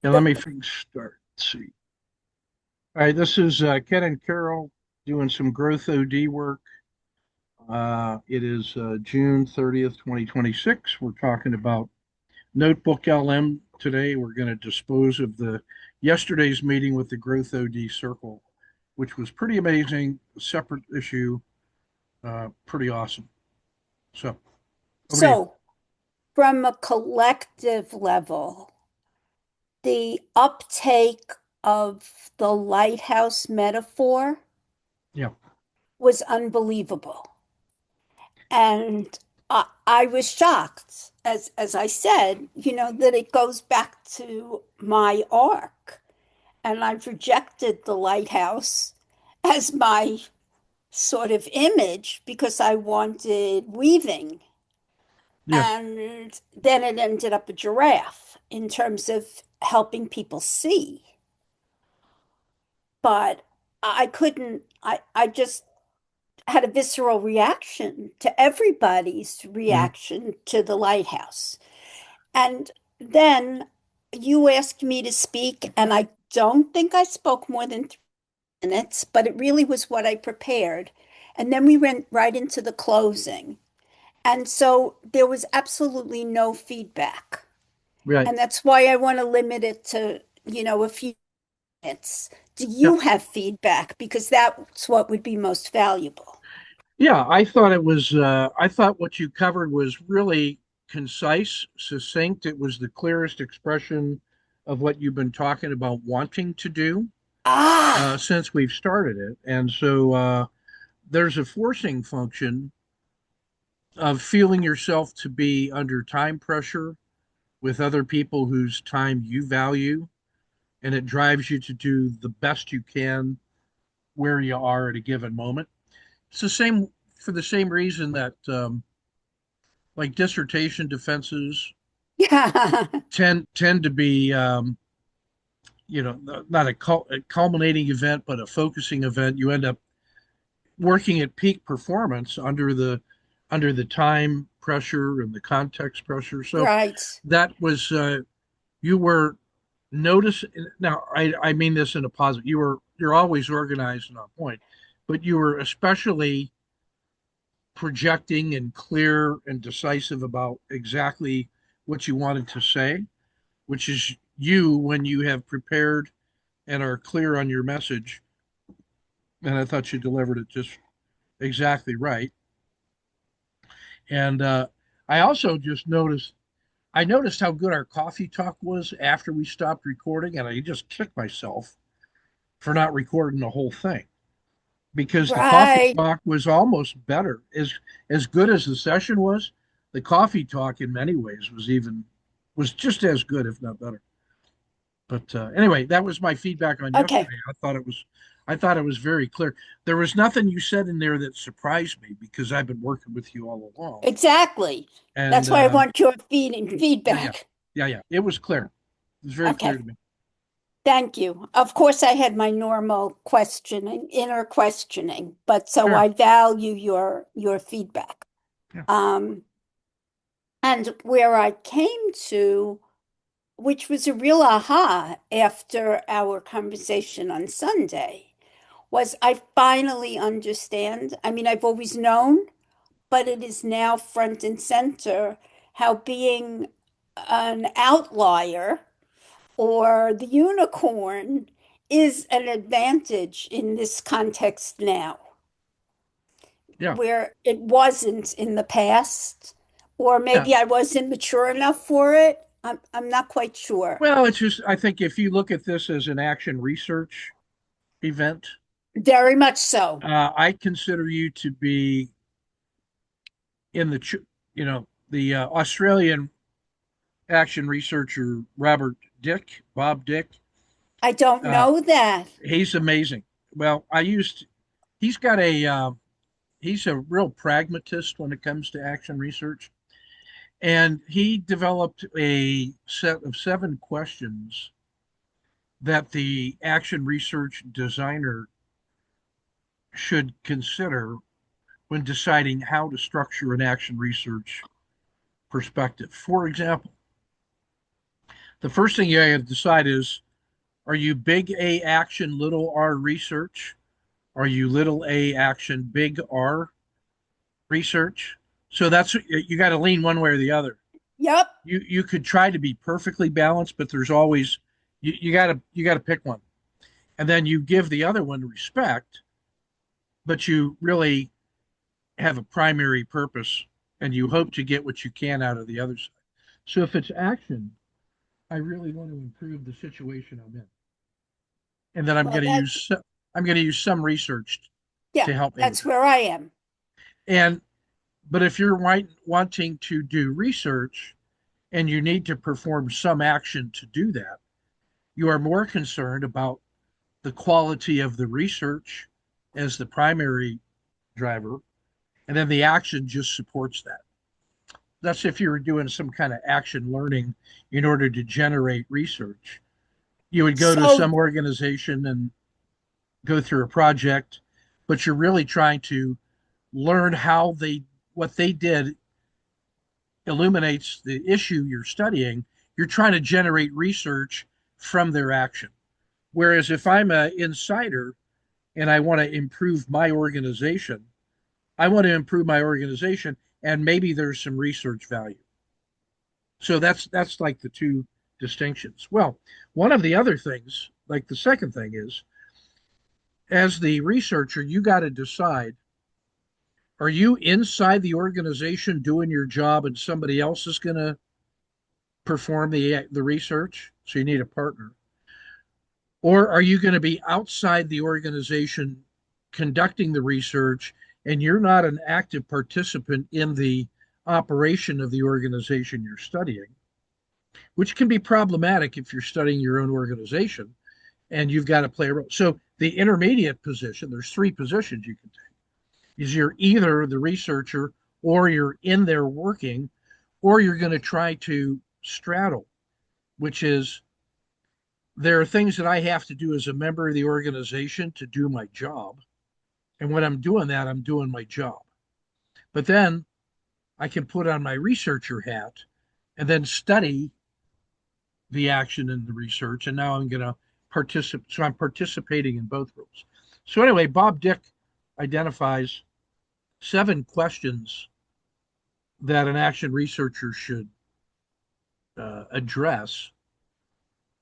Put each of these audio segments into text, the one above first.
Yeah, let me start. Let's see. All right, this is Ken and Carol doing some growth OD work. It is June 30th, 2026. We're talking about Notebook LM today. We're going to dispose of the yesterday's meeting with the growth OD circle, which was pretty amazing. Separate issue, pretty awesome. So over to you. So, from a collective level, the uptake of the lighthouse metaphor Yeah, was unbelievable. And I was shocked, as I said, that it goes back to my arc. And I've rejected the lighthouse as my sort of image because I wanted weaving. yeah, And then it ended up a giraffe in terms of helping people see. But I couldn't, I just had a visceral reaction to everybody's mhm, reaction to the lighthouse. And then you asked me to speak, and I don't think I spoke more than 3 minutes, but it really was what I prepared. And then we went right into the closing. And so there was absolutely no feedback. right. And that's why I want to limit it to, a few minutes. Do Yep. you have feedback? Because that's what would be most valuable. Yeah, I thought it was, I thought what you covered was really concise, succinct. It was the clearest expression of what you've been talking about wanting to do Ah, since we've started it. And so there's a forcing function of feeling yourself to be under time pressure with other people whose time you value, and it drives you to do the best you can where you are at a given moment. It's the same for the same reason that like dissertation defenses yeah, tend to be not a culminating event but a focusing event. You end up working at peak performance under the time pressure and the context pressure. So right. that was you were notice now I mean this in a positive. You're always organized and on point, but you were especially projecting and clear and decisive about exactly what you wanted to say, which is you when you have prepared and are clear on your message. And I thought you delivered it just exactly right. And I also just I noticed how good our coffee talk was after we stopped recording, and I just kicked myself for not recording the whole thing because the coffee Right. talk was almost better. As good as the session was, the coffee talk in many ways was just as good, if not better. But anyway, that was my feedback on Okay. yesterday. I thought it was very clear. There was nothing you said in there that surprised me because I've been working with you all along. Exactly. And That's why I want your yeah, yeah, feedback. yeah. It was clear. It was very clear Okay. to me. Thank you. Of course, I had my normal questioning, inner questioning, but so Sure. I value your feedback. Yeah. Um, and where I came to, which was a real aha after our conversation on Sunday, was I finally understand. I mean, I've always known, but it is now front and center how being an outlier or the unicorn is an advantage in this context now, Yeah. where it wasn't in the past, or Yeah. maybe I wasn't mature enough for it. I'm not quite sure. Well, it's just, I think if you look at this as an action research event, Very much so. I consider you to be in the Australian action researcher Bob Dick. I don't Uh, know that. he's amazing. Well, he's got he's a real pragmatist when it comes to action research. And he developed a set of 7 questions that the action research designer should consider when deciding how to structure an action research perspective. For example, The first thing you have to decide is, are you big A action, little r research? Are you little a action, big R research? So that's, you got to lean one way or the other. Yep. You could try to be perfectly balanced, but there's always, you got to pick one, and then you give the other one respect, but you really have a primary purpose, and you hope to get what you can out of the other side. So if it's action, I really want to improve the situation I'm in, and then Well, that, I'm going to use some research yeah, to help me with that's that. where I am. And but if you're wanting to do research and you need to perform some action to do that, you are more concerned about the quality of the research as the primary driver, and then the action just supports that. That's if you were doing some kind of action learning in order to generate research. You would go to So, some organization and go through a project, but you're really trying to learn what they did illuminates the issue you're studying. You're trying to generate research from their action. Whereas if I'm an insider and I want to improve my organization, I want to improve my organization, and maybe there's some research value. So that's like the two distinctions. Well, one of the other things, like the second thing is, as the researcher, you got to decide, are you inside the organization doing your job and somebody else is going to perform the research? So you need a partner. Or are you going to be outside the organization conducting the research and you're not an active participant in the operation of the organization you're studying, which can be problematic if you're studying your own organization and you've got to play a role. So the intermediate position, there's three positions you can take. Is you're either the researcher or you're in there working, or you're going to try to straddle, which is there are things that I have to do as a member of the organization to do my job. And when I'm doing that, I'm doing my job. But then I can put on my researcher hat and then study the action and the research. And now I'm going to participate. So I'm participating in both roles. So, anyway, Bob Dick identifies 7 questions that an action researcher should address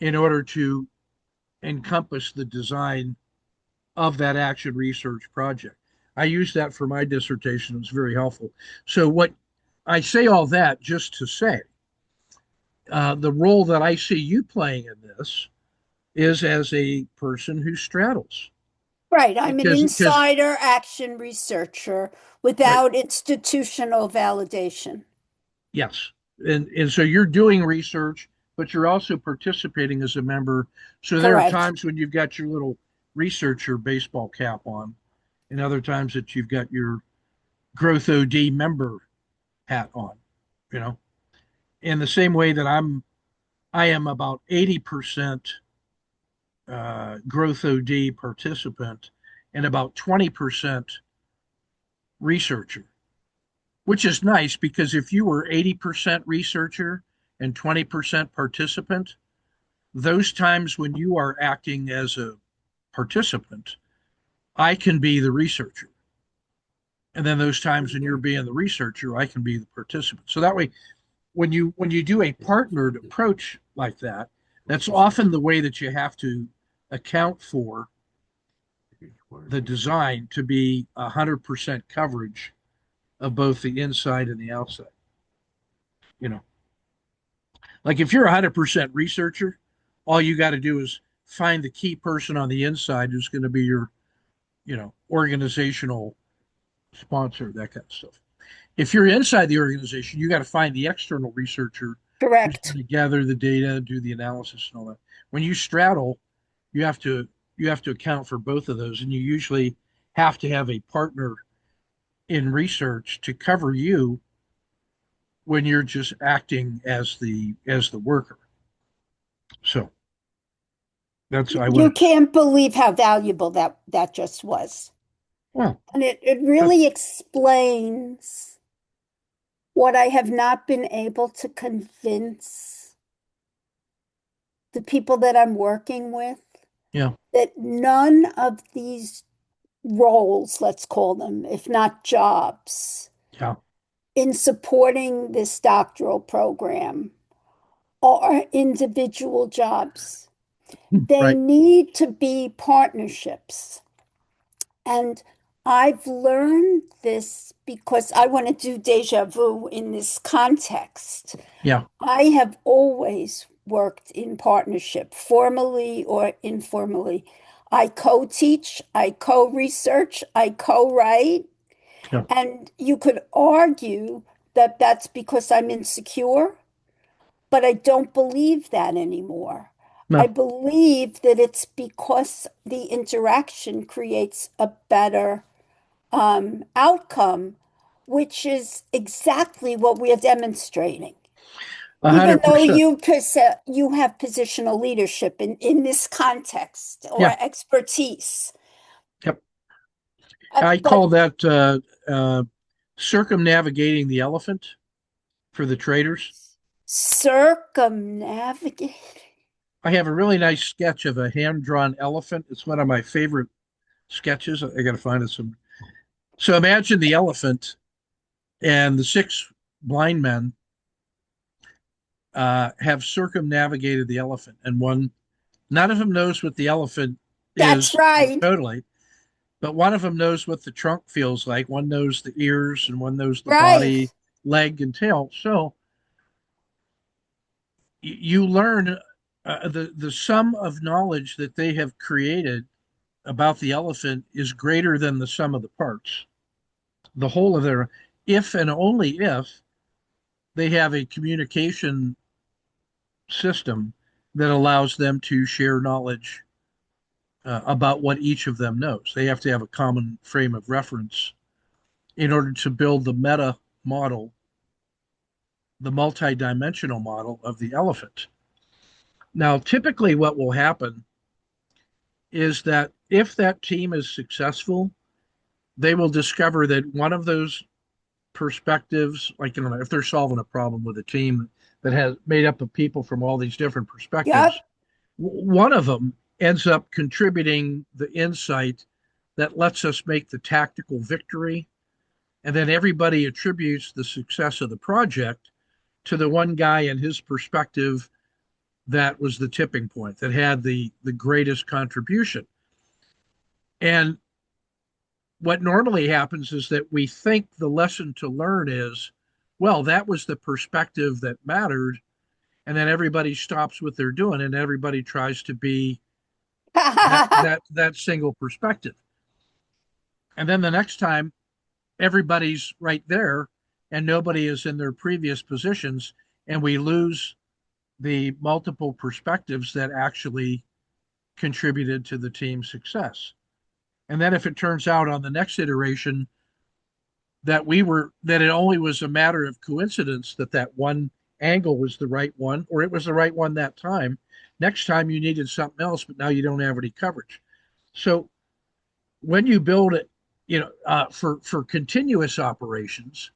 in order to encompass the design of that action research project. I used that for my dissertation. It was very helpful. So, what I say all that just to say, the role that I see you playing in this is as a person who straddles. right, I'm an Because insider action researcher right, without institutional validation. yes, and so you're doing research, but you're also participating as a member. So there are Correct. times when you've got your little researcher baseball cap on, and other times that you've got your growth OD member hat on. You know, in the same way that I am about 80% growth OD participant and about 20% researcher, which is nice because if you were 80% researcher and 20% participant, those times when you are acting as a participant, I can be the researcher. And then those times when you're being the researcher, I can be the participant. So that way, when you do a partnered approach like that, that's often the way that you have to account for the design to be 100% coverage of both the inside and the outside. You know, like if you're 100% researcher, all you got to do is find the key person on the inside who's going to be your, organizational sponsor, that kind of stuff. If you're inside the organization, you got to find the external researcher who's going Correct. to gather the data, do the analysis, and all that. When you straddle, you have to you have to account for both of those, and you usually have to have a partner in research to cover you when you're just acting as the worker. So that's I You wanted to say. can't believe how valuable that just was. Well, And it good. really explains what I have not been able to convince the people that I'm working with, Yeah. that none of these roles, let's call them, if not jobs, Yeah. in supporting this doctoral program are individual jobs. They Right. need to be partnerships. And I've learned this because I want to do deja vu in this context. Yeah. I have always worked in partnership, formally or informally. I co-teach, I co-research, I co-write, Yeah. and you could argue that that's because I'm insecure, but I don't believe that anymore. I No. believe that it's because the interaction creates a better outcome, which is exactly what we are demonstrating. A Even hundred though percent. you have positional leadership in this context or Yeah. expertise, Yep. I but call that circumnavigating the elephant for the traders. circumnavigate. I have a really nice sketch of a hand-drawn elephant. It's one of my favorite sketches. I got to find it some. So imagine the elephant and the six blind men have circumnavigated the elephant, and one, none of them knows what the elephant That's is right. totally, but one of them knows what the trunk feels like. One knows the ears, and one knows the Right. body, leg, and tail. So you learn the sum of knowledge that they have created about the elephant is greater than the sum of the parts. The whole of their, if and only if they have a communication system that allows them to share knowledge about what each of them knows. They have to have a common frame of reference in order to build the meta model, the multi-dimensional model of the elephant. Now, typically, what will happen is that if that team is successful, they will discover that one of those perspectives, like, you know, if they're solving a problem with a team that has made up of people from all these different perspectives, Yep. one of them ends up contributing the insight that lets us make the tactical victory. And then everybody attributes the success of the project to the one guy and his perspective that was the tipping point, that had the greatest contribution. And what normally happens is that we think the lesson to learn is, well, that was the perspective that mattered. And then everybody stops what they're doing and everybody tries to be that single perspective. And then the next time everybody's right there and nobody is in their previous positions, and we lose the multiple perspectives that actually contributed to the team's success. And then if it turns out on the next iteration that it only was a matter of coincidence that that one angle was the right one, or it was the right one that time, next time you needed something else, but now you don't have any coverage. So when you build it, for continuous operations,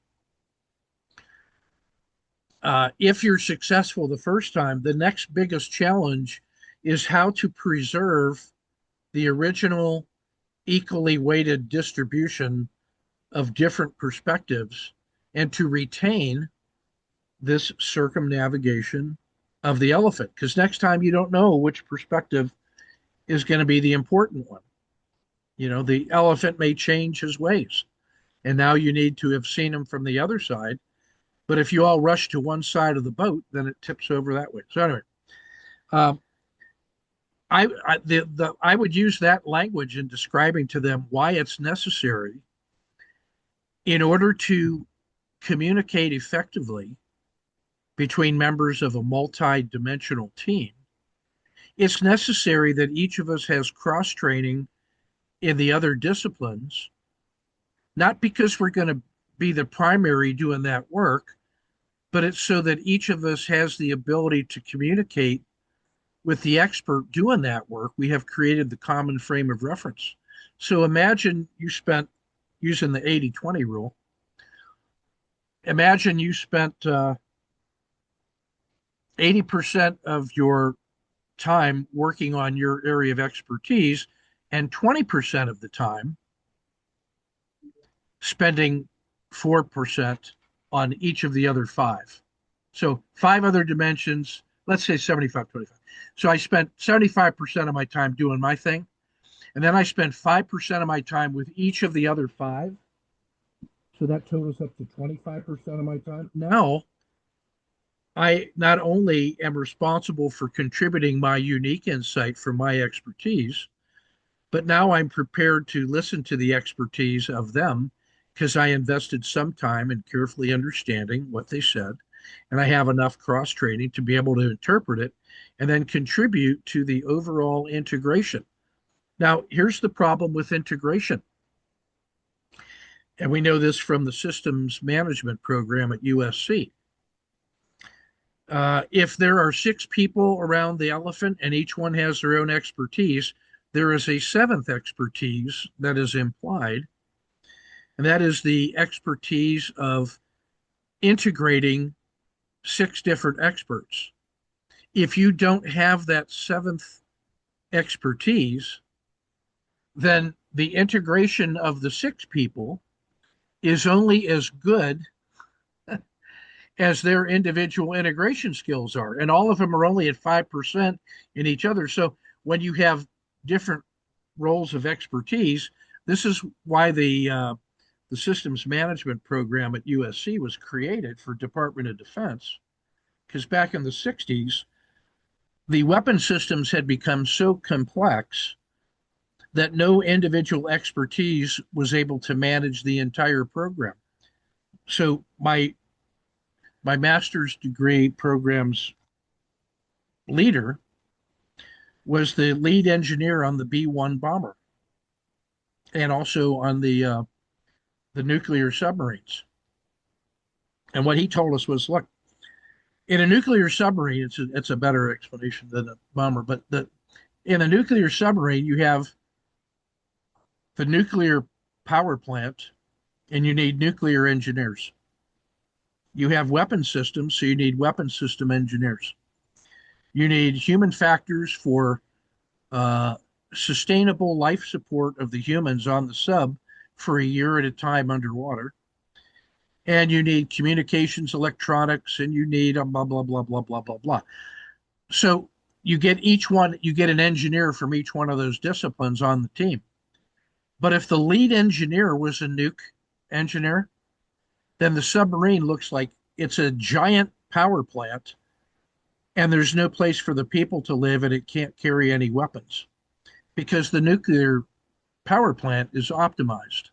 if you're successful the first time, the next biggest challenge is how to preserve the original equally weighted distribution of different perspectives and to retain this circumnavigation of the elephant. Because next time you don't know which perspective is going to be the important one. You know, the elephant may change his ways, and now you need to have seen him from the other side. But if you all rush to one side of the boat, then it tips over that way. So anyway, um, I would use that language in describing to them why it's necessary in order to communicate effectively between members of a multi-dimensional team. It's necessary that each of us has cross training in the other disciplines, not because we're going to be the primary doing that work, but it's so that each of us has the ability to communicate with the expert doing that work. We have created the common frame of reference. So imagine you spent, using the 80-20 rule, imagine you spent 80% of your time working on your area of expertise and 20% of the time spending 4% on each of the other five. So five other dimensions, let's say 75, 25. So I spent 75% of my time doing my thing. And then I spent 5% of my time with each of the other five. So that totals up to 25% of my time. Now I not only am responsible for contributing my unique insight from my expertise, but now I'm prepared to listen to the expertise of them because I invested some time in carefully understanding what they said. And I have enough cross training to be able to interpret it and then contribute to the overall integration. Now, here's the problem with integration. And we know this from the systems management program at USC. If there are six people around the elephant and each one has their own expertise, there is a seventh expertise that is implied, and that is the expertise of integrating six different experts. If you don't have that seventh expertise, then the integration of the six people is only as good as their individual integration skills are. And all of them are only at 5% in each other. So when you have different roles of expertise, this is why the systems management program at USC was created for Department of Defense. Because back in the 60s, the weapon systems had become so complex that no individual expertise was able to manage the entire program. So my master's degree program's leader was the lead engineer on the B-1 bomber and also on the nuclear submarines. And what he told us was, look, in a nuclear submarine, it's a better explanation than a bomber, but in a nuclear submarine, you have the nuclear power plant and you need nuclear engineers. You have weapon systems, so you need weapon system engineers. You need human factors for uh, sustainable life support of the humans on the sub for a year at a time underwater. And you need communications, electronics, and you need a blah, blah, blah, blah, blah, blah, blah. So you get an engineer from each one of those disciplines on the team. But if the lead engineer was a nuke engineer, then the submarine looks like it's a giant power plant and there's no place for the people to live and it can't carry any weapons because the nuclear power plant is optimized.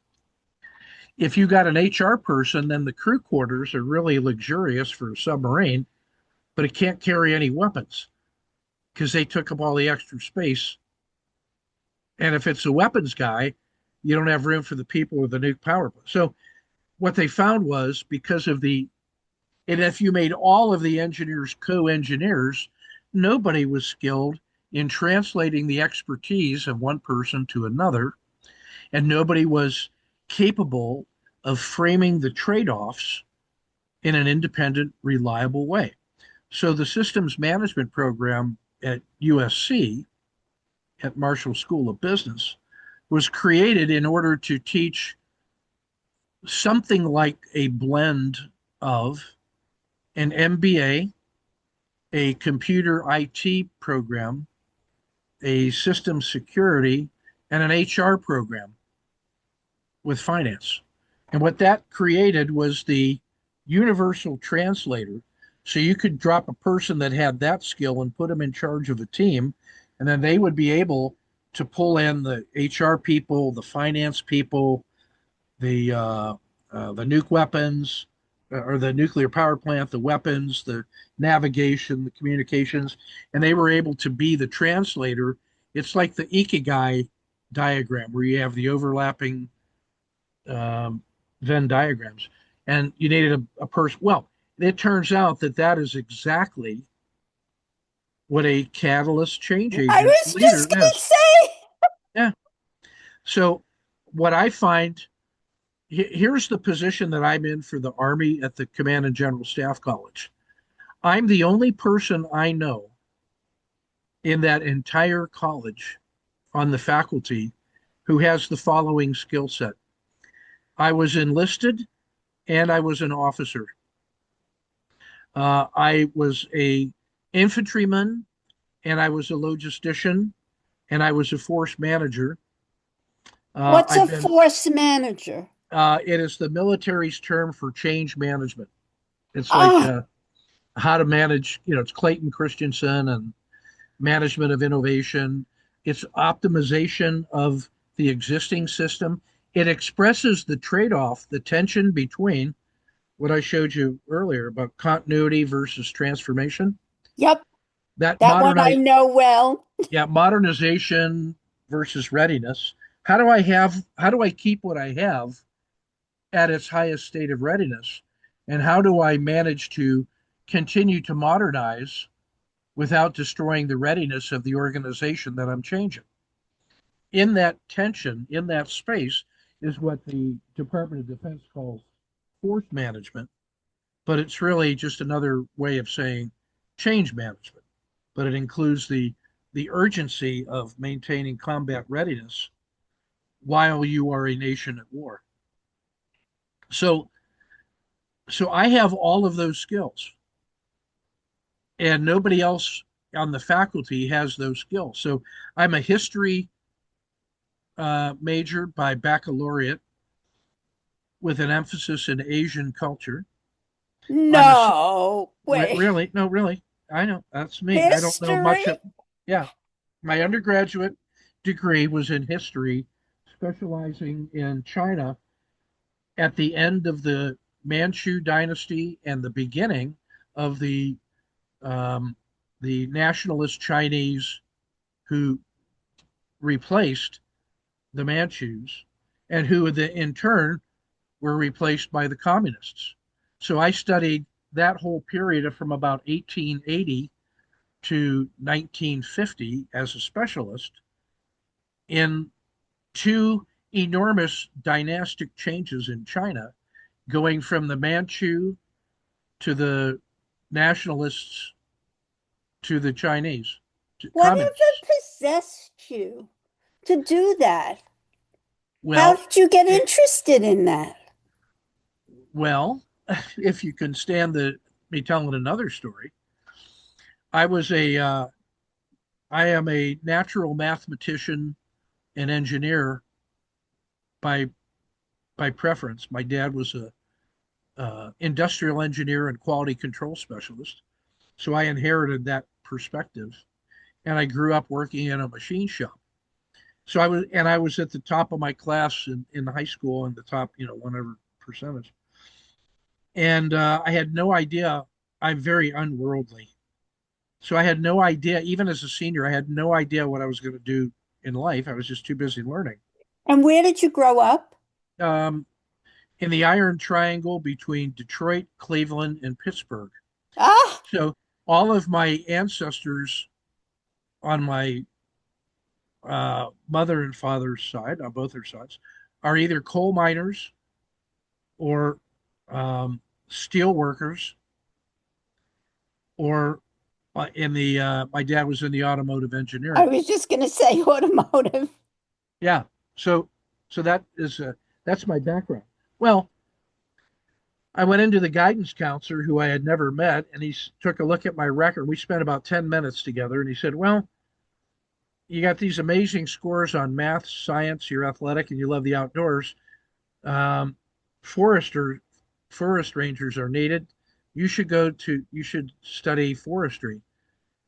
If you got an HR person, then the crew quarters are really luxurious for a submarine, but it can't carry any weapons because they took up all the extra space. And if it's a weapons guy, you don't have room for the people with the nuke power plant. So what they found was because of and if you made all of the engineers co-engineers, nobody was skilled in translating the expertise of one person to another, and nobody was capable of framing the trade-offs in an independent, reliable way. So the systems management program at USC, at Marshall School of Business, was created in order to teach something like a blend of an MBA, a computer IT program, a system security, and an HR program with finance. And what that created was the universal translator. So you could drop a person that had that skill and put them in charge of a team, and then they would be able to pull in the HR people, the finance people, the nuke weapons or the nuclear power plant, the weapons, the navigation, the communications, and they were able to be the translator. It's like the Ikigai diagram where you have the overlapping um, Venn diagrams, and you needed a person. Well, it turns out that that is exactly what a catalyst change I agent was leader just going to is. say. Yeah. So what I find here's the position that I'm in for the Army at the Command and General Staff College. I'm the only person I know in that entire college on the faculty who has the following skill set. I was enlisted and I was an officer. I was a infantryman and I was a logistician and I was a force manager. What's I've a been, force manager? it is the military's term for change management. It's like Ah, how to manage, it's Clayton Christensen and management of innovation. It's optimization of the existing system. It expresses the trade off, the tension between what I showed you earlier about continuity versus transformation. yep, That that one I modernize, know well. yeah, modernization versus readiness. How do I keep what I have at its highest state of readiness? And how do I manage to continue to modernize without destroying the readiness of the organization that I'm changing? In that tension, in that space, is what the Department of Defense calls force management, but it's really just another way of saying change management. But it includes the urgency of maintaining combat readiness while you are a nation at war. So so I have all of those skills, and nobody else on the faculty has those skills. So I'm a history major by baccalaureate with an emphasis in Asian culture. I'm a No, wait. really no really I know that's me. I don't know History? much of yeah. My undergraduate degree was in history, specializing in China at the end of the Manchu dynasty and the beginning of um, the nationalist Chinese who replaced the Manchus and who in turn were replaced by the communists. So I studied that whole period from about 1880 to 1950 as a specialist in two enormous dynastic changes in China, going from the Manchu to the nationalists to the Chinese, to Whatever communists. possessed you to do that? How Well, did you get it, interested in that? well, if you can stand me telling another story, I was I am a natural mathematician and engineer by preference. My dad was a industrial engineer and quality control specialist, so I inherited that perspective, and I grew up working in a machine shop. So I was at the top of my class in high school, in the top, whatever percentage. And I had no idea. I'm very unworldly. So I had no idea, even as a senior, I had no idea what I was going to do in life. I was just too busy learning. And where did you grow up? Um, in the Iron Triangle between Detroit, Cleveland, and Pittsburgh. Ah, So all of my ancestors on my mother and father's side, on both their sides, are either coal miners or steel workers, or in the my dad was in the automotive I engineering. was just going to say automotive. Yeah, so that is that's my background. Well, I went into the guidance counselor who I had never met, and he took a look at my record. We spent about 10 minutes together, and he said, "Well, you got these amazing scores on math, science, you're athletic, and you love the outdoors. Um, forester, forest rangers are needed. You should study forestry."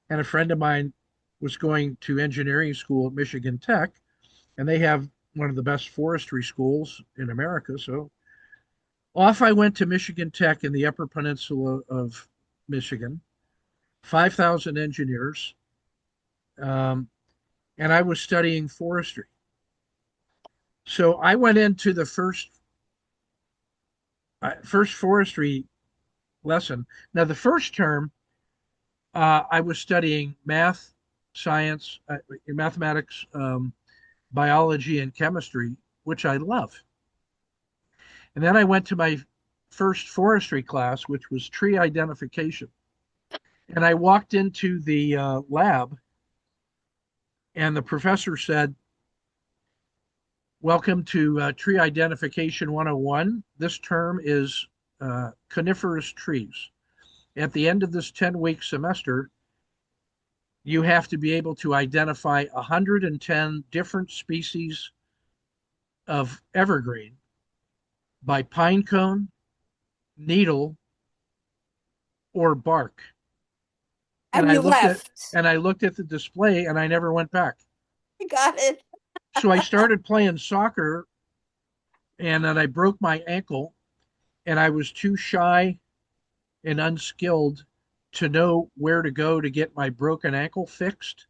And a friend of mine was going to engineering school at Michigan Tech, and they have one of the best forestry schools in America. So off I went to Michigan Tech in the Upper Peninsula of Michigan, 5,000 engineers, um, and I was studying forestry. So I went into the first forestry lesson. Now, the first term, I was studying math, science, mathematics, biology, and chemistry, which I love. And then I went to my first forestry class, which was tree identification. And I walked into the lab, And the professor said, welcome to Tree Identification 101. This term is coniferous trees. At the end of this 10-week semester, you have to be able to identify 110 different species of evergreen by pine cone, needle, or bark. And And I you looked at left. and I looked at the display and I never went back. You got it. So I started playing soccer and then I broke my ankle and I was too shy and unskilled to know where to go to get my broken ankle fixed.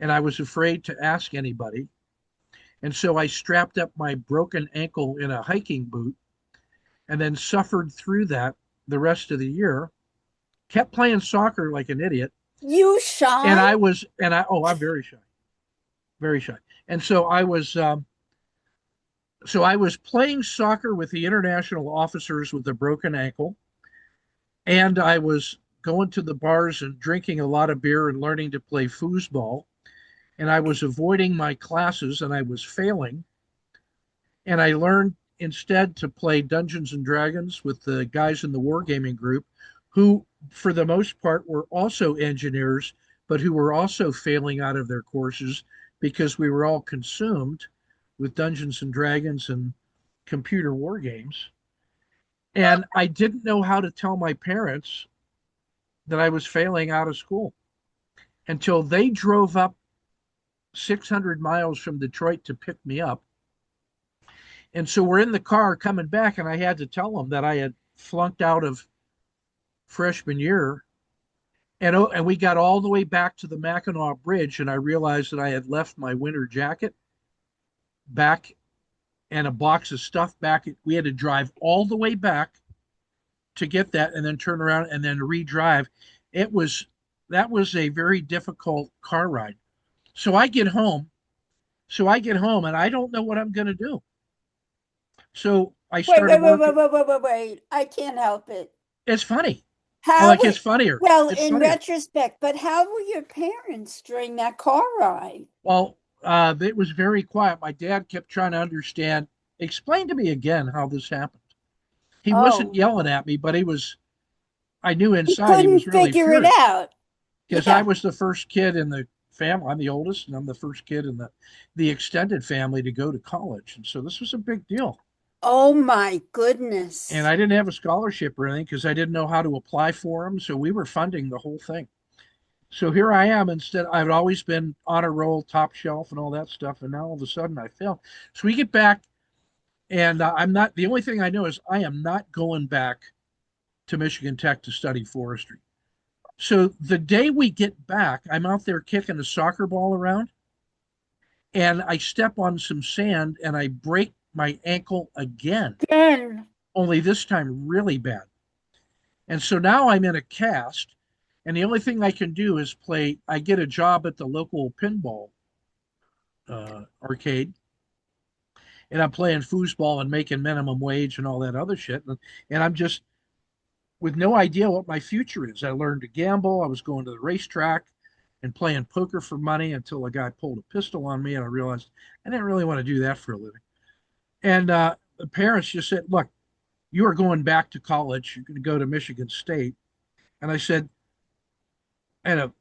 And I was afraid to ask anybody. And so I strapped up my broken ankle in a hiking boot and then suffered through that the rest of the year, kept playing soccer like an idiot. You And shy? oh, I'm very shy, very shy. And so I was playing soccer with the international officers with a broken ankle, and I was going to the bars and drinking a lot of beer and learning to play foosball. And I was avoiding my classes and I was failing. And I learned instead to play Dungeons and Dragons with the guys in the wargaming group, who, for the most part, were also engineers, but who were also failing out of their courses because we were all consumed with Dungeons and Dragons and computer war games. And I didn't know how to tell my parents that I was failing out of school until they drove up 600 miles from Detroit to pick me up. And so we're in the car coming back, and I had to tell them that I had flunked out of freshman year. And we got all the way back to the Mackinac Bridge, and I realized that I had left my winter jacket back and a box of stuff back. We had to drive all the way back to get that and then turn around and then redrive. It was That was a very difficult car ride. So I get home. So I get home and I don't know what I'm going to do. So I Wait, started wait, wait, working. wait, wait, wait, wait, wait. I can't help it. It's funny. Oh, How like it's were, funnier. well, It's in funnier. retrospect, but how were your parents during that car ride? Well, it was very quiet. My dad kept trying to understand. Explain to me again how this happened. He wasn't Oh, yelling at me, but he was. I knew he inside he was couldn't really figure it furious out. because I Yeah. was the first kid in the family. I'm the oldest, and I'm the first kid in the extended family to go to college, and so this was a big deal. Oh my And goodness. I didn't have a scholarship or anything because I didn't know how to apply for them, so we were funding the whole thing. So here I am. Instead, I've always been honor roll, top shelf, and all that stuff, and now all of a sudden I fail. So we get back, and I'm not. The only thing I know is I am not going back to Michigan Tech to study forestry. So the day we get back, I'm out there kicking a soccer ball around, and I step on some sand and I break my ankle again. Again. Only this time really bad. And so now I'm in a cast, and the only thing I can do is play. I get a job at the local pinball arcade, and I'm playing foosball and making minimum wage and all that other shit. And I'm just with no idea what my future is. I learned to gamble. I was going to the racetrack and playing poker for money until a guy pulled a pistol on me, and I realized I didn't really want to do that for a living. And the parents just said, "Look, you are going back to college. You're going to go to Michigan State." And I said, and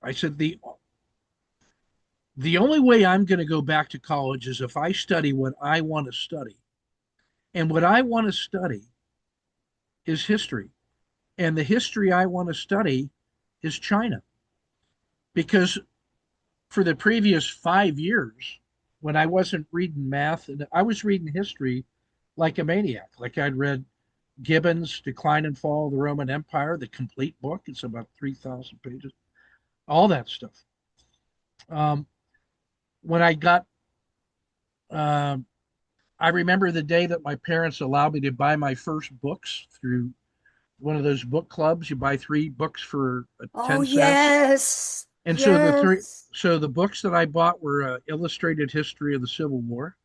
I said the only way I'm going to go back to college is if I study what I want to study. And what I want to study is history. And the history I want to study is China. Because for the previous 5 years, when I wasn't reading math, and I was reading history like a maniac, like I'd read Gibbon's Decline and Fall of the Roman Empire, the complete book. It's about 3,000 pages, all that stuff. Um, when I got um, I remember the day that my parents allowed me to buy my first books through one of those book clubs. You buy three books for Oh 10 cents. yes. And Yes. so the books that I bought were Illustrated History of the Civil War,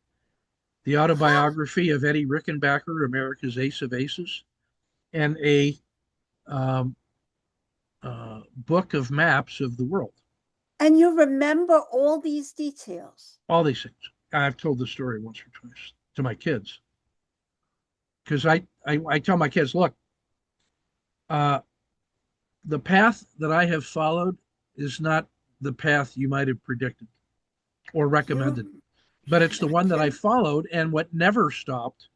the autobiography of Eddie Rickenbacker, America's Ace of Aces, and a um, book of maps of the world. And you remember all these details. All these things. I've told the story once or twice to my kids because I tell my kids, look, uh, the path that I have followed is not the path you might have predicted or recommended, You, but it's the one that I followed. And what never stopped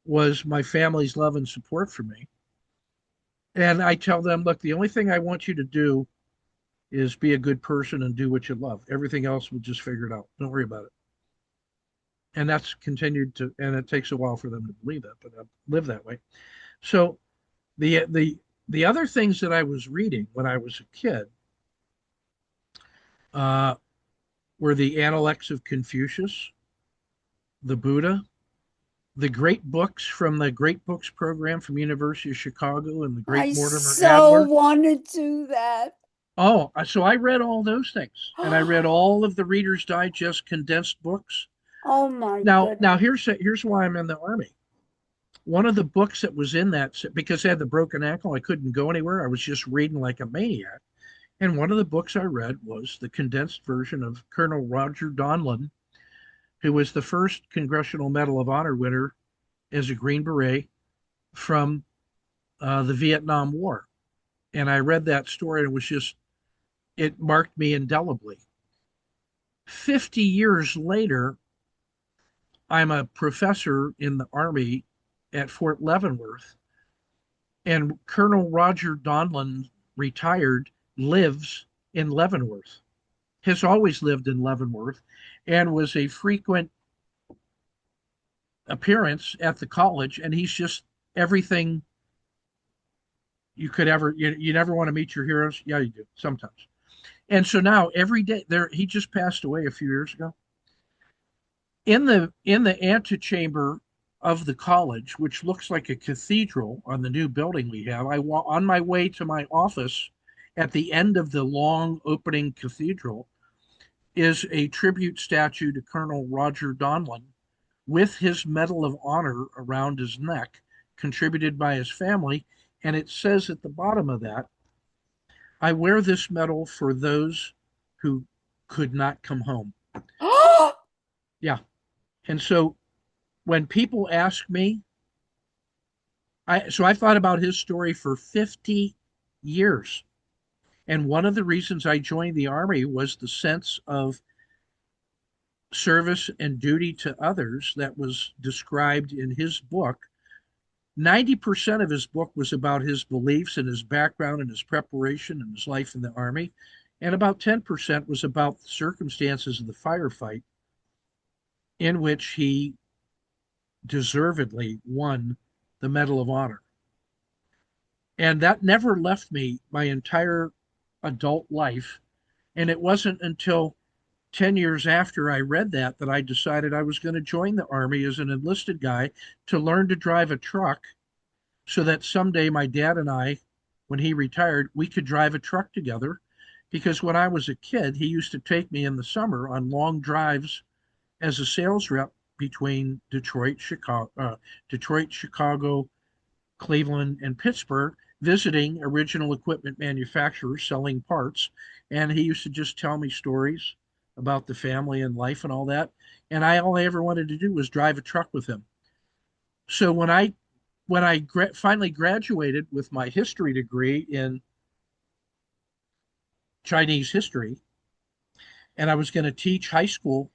was my family's love and support for me. And I tell them, look, the only thing I want you to do is be a good person and do what you love. Everything else we'll just figure it out. Don't worry about it. And that's continued to, and it takes a while for them to believe that, but I've lived that way. So the other things that I was reading when I was a kid uh, were the Analects of Confucius, the Buddha, the great books from the Great Books program from University of Chicago, and the great I Mortimer so Adler. want to do that. Oh, so I read all those things, and I read all of the Reader's Digest condensed books. Oh my Now goodness. here's why I'm in the army. One of the books that was in that, because I had the broken ankle, I couldn't go anywhere. I was just reading like a maniac. And one of the books I read was the condensed version of Colonel Roger Donlin, who was the first Congressional Medal of Honor winner as a Green Beret from the Vietnam War. And I read that story and it was just, it marked me indelibly. 50 years later, I'm a professor in the Army at Fort Leavenworth, and Colonel Roger Donlin, retired, lives in Leavenworth, has always lived in Leavenworth, and was a frequent appearance at the college. And he's just everything you could ever, you never want to meet your heroes. Yeah, you do sometimes. And so now every day there, he just passed away a few years ago. In the antechamber of the college, which looks like a cathedral on the new building we have, on my way to my office at the end of the long opening cathedral is a tribute statue to Colonel Roger Donlin with his Medal of Honor around his neck, contributed by his family. And it says at the bottom of that, I wear this medal for those who could not come home. Yeah. And so when people ask me, I thought about his story for 50 years. And one of the reasons I joined the Army was the sense of service and duty to others that was described in his book. 90% of his book was about his beliefs and his background and his preparation and his life in the Army. And about 10% was about the circumstances of the firefight in which he deservedly won the Medal of Honor. And that never left me my entire adult life. And it wasn't until 10 years after I read that that I decided I was going to join the Army as an enlisted guy to learn to drive a truck so that someday my dad and I, when he retired, we could drive a truck together. Because when I was a kid, he used to take me in the summer on long drives as a sales rep between Detroit, Chicago, Cleveland, and Pittsburgh, visiting original equipment manufacturers selling parts. And he used to just tell me stories about the family and life and all that. And all I ever wanted to do was drive a truck with him. So when I finally graduated with my history degree in Chinese history, and I was going to teach high school,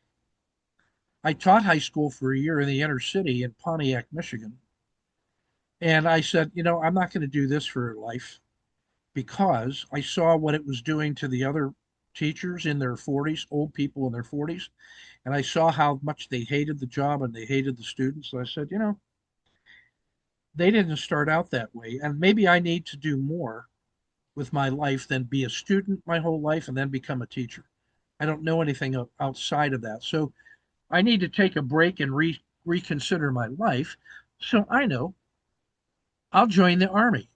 I taught high school for a year in the inner city in Pontiac, Michigan. And I said, I'm not going to do this for life, because I saw what it was doing to the other teachers in their 40s, old people in their 40s, and I saw how much they hated the job and they hated the students. So I said, they didn't start out that way, and maybe I need to do more with my life than be a student my whole life and then become a teacher. I don't know anything outside of that. So I need to take a break and reconsider my life. So I know I'll join the Army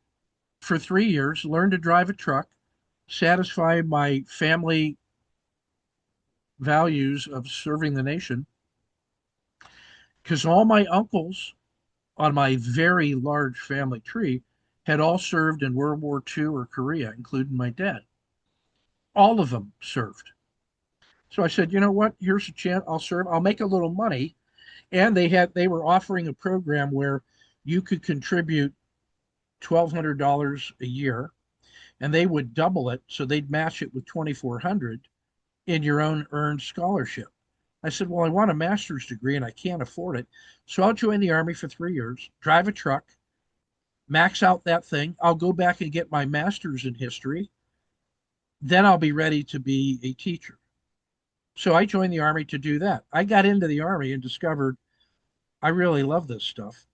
for 3 years, learn to drive a truck, satisfy my family values of serving the nation, because all my uncles on my very large family tree had all served in World War II or Korea, including my dad. all of them served. So I said, you know what? Here's a chance. I'll serve. I'll make a little money. And they were offering a program where you could contribute $1,200 a year, and they would double it, so they'd match it with 2,400 in your own earned scholarship. I said, well, I want a master's degree and I can't afford it. So I'll join the Army for 3 years, drive a truck, max out that thing. I'll go back and get my master's in history. Then I'll be ready to be a teacher. So I joined the Army to do that. I got into the Army and discovered I really love this stuff.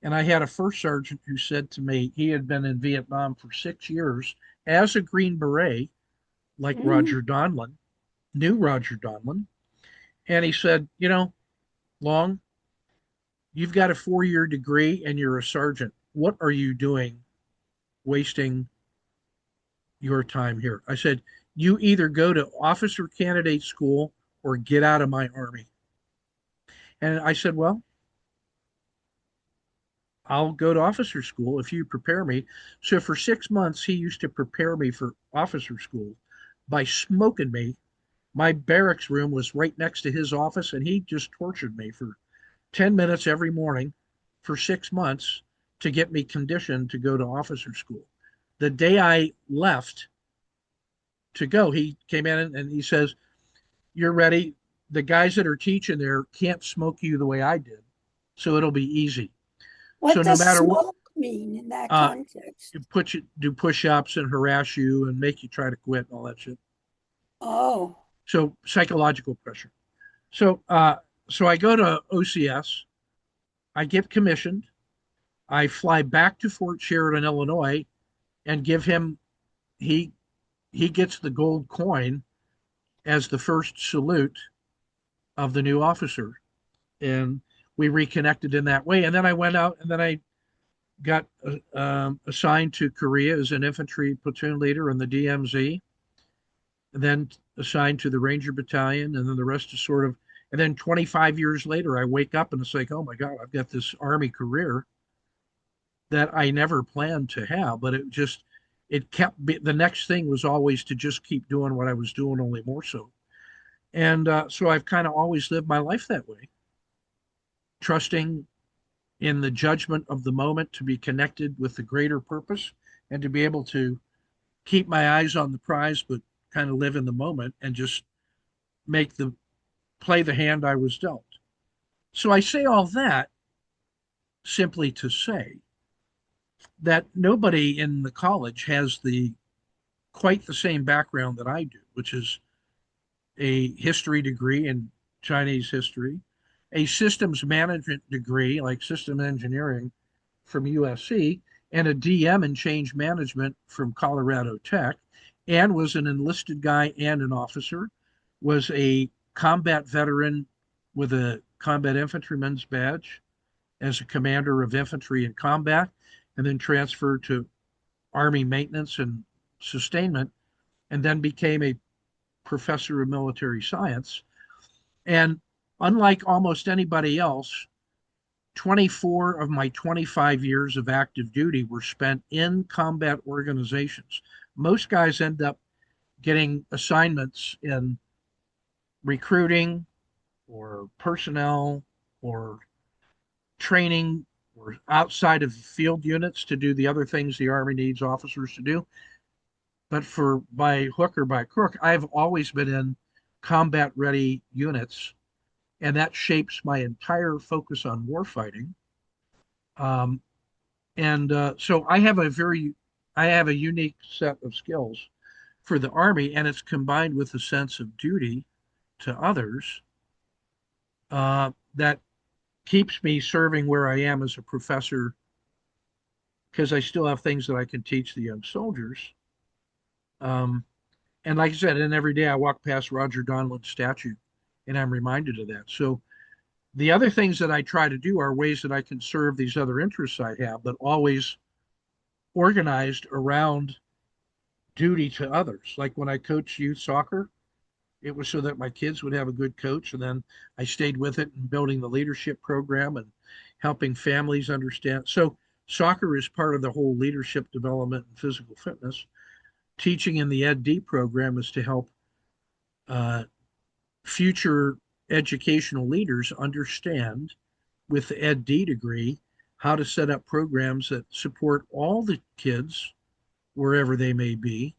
And I had a first sergeant who said to me he had been in Vietnam for 6 years as a Green Beret, like Mm. Roger Donlin, knew Roger Donlin. And he said, you know, Long, you've got a 4 year degree and you're a sergeant. What are you doing wasting your time here? I said, you either go to officer candidate school or get out of my army. And I said, well, I'll go to officer school if you prepare me. So for 6 months, he used to prepare me for officer school by smoking me. My barracks room was right next to his office, and he just tortured me for 10 minutes every morning for 6 months to get me conditioned to go to officer school. The day I left to go, he came in and he says, you're ready. The guys that are teaching there can't smoke you the way I did. So it'll be easy. So What no does matter what, smoke mean in that uh, context? put you do push-ups and harass you and make you try to quit and all that shit. Oh, So psychological pressure. So I go to OCS. I get commissioned. I fly back to Fort Sheridan, Illinois, and give him he he gets the gold coin as the first salute of the new officer, and we reconnected in that way. And then I went out, and then I got assigned to Korea as an infantry platoon leader in the DMZ, and then assigned to the Ranger Battalion, and then the rest is sort of. And then 25 years later, I wake up and it's like, oh my God, I've got this Army career that I never planned to have, but it kept the next thing was always to just keep doing what I was doing, only more so. And so I've kind of always lived my life that way, trusting in the judgment of the moment to be connected with the greater purpose and to be able to keep my eyes on the prize, but kind of live in the moment and just make the play the hand I was dealt. So I say all that simply to say that nobody in the college has the quite the same background that I do, which is a history degree in Chinese history, a systems management degree like system engineering from USC, and a DM in change management from Colorado Tech, and was an enlisted guy and an officer, was a combat veteran with a combat infantryman's badge as a commander of infantry in combat, and then transferred to Army maintenance and sustainment, and then became a professor of military science. And unlike almost anybody else, 24 of my 25 years of active duty were spent in combat organizations. Most guys end up getting assignments in recruiting or personnel or training or outside of field units to do the other things the Army needs officers to do. But for by hook or by crook, I've always been in combat ready units, and that shapes my entire focus on warfighting. Um, and so I have a unique set of skills for the Army, and it's combined with a sense of duty to others that keeps me serving where I am as a professor because I still have things that I can teach the young soldiers. Um, and like I said, and every day I walk past Roger Donlin's statue and I'm reminded of that. So the other things that I try to do are ways that I can serve these other interests I have, but always organized around duty to others. Like when I coach youth soccer, it was so that my kids would have a good coach. And then I stayed with it and building the leadership program and helping families understand. So soccer is part of the whole leadership development and physical fitness. teaching in the Ed D program is to help uh, future educational leaders understand with the Ed D degree how to set up programs that support all the kids wherever they may be,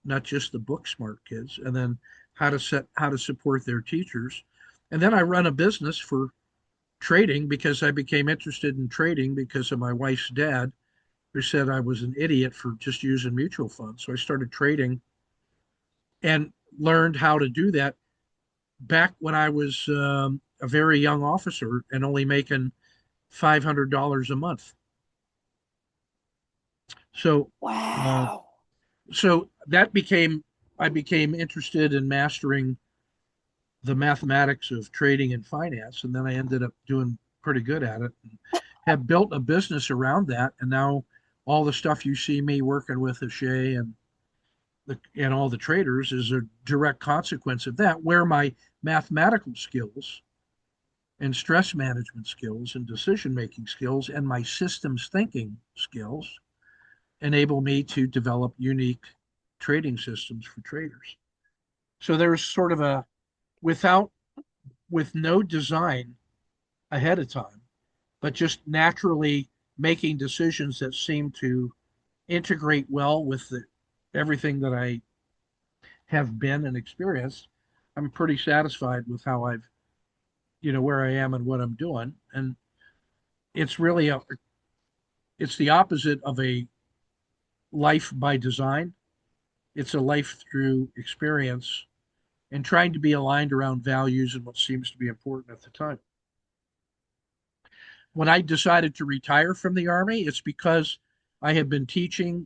not just the book smart kids, and then how to support their teachers. And then I run a business for trading because I became interested in trading because of my wife's dad, who said I was an idiot for just using mutual funds. So I started trading and learned how to do that back when I was a very young officer and only making $500 a month. So, uh, Wow. so that became I became interested in mastering the mathematics of trading and finance, and then I ended up doing pretty good at it. And have built a business around that, and now all the stuff you see me working with Shay and all the traders is a direct consequence of that. Where my mathematical skills and stress management skills and decision making skills and my systems thinking skills enable me to develop unique trading systems for traders. So there's sort of a without with no design ahead of time, but just naturally making decisions that seem to integrate well with everything that I have been and experienced. I'm pretty satisfied with how I've, where I am and what I'm doing. And it's really it's the opposite of a life by design. It's a life through experience and trying to be aligned around values and what seems to be important at the time. When I decided to retire from the Army, it's because I had been teaching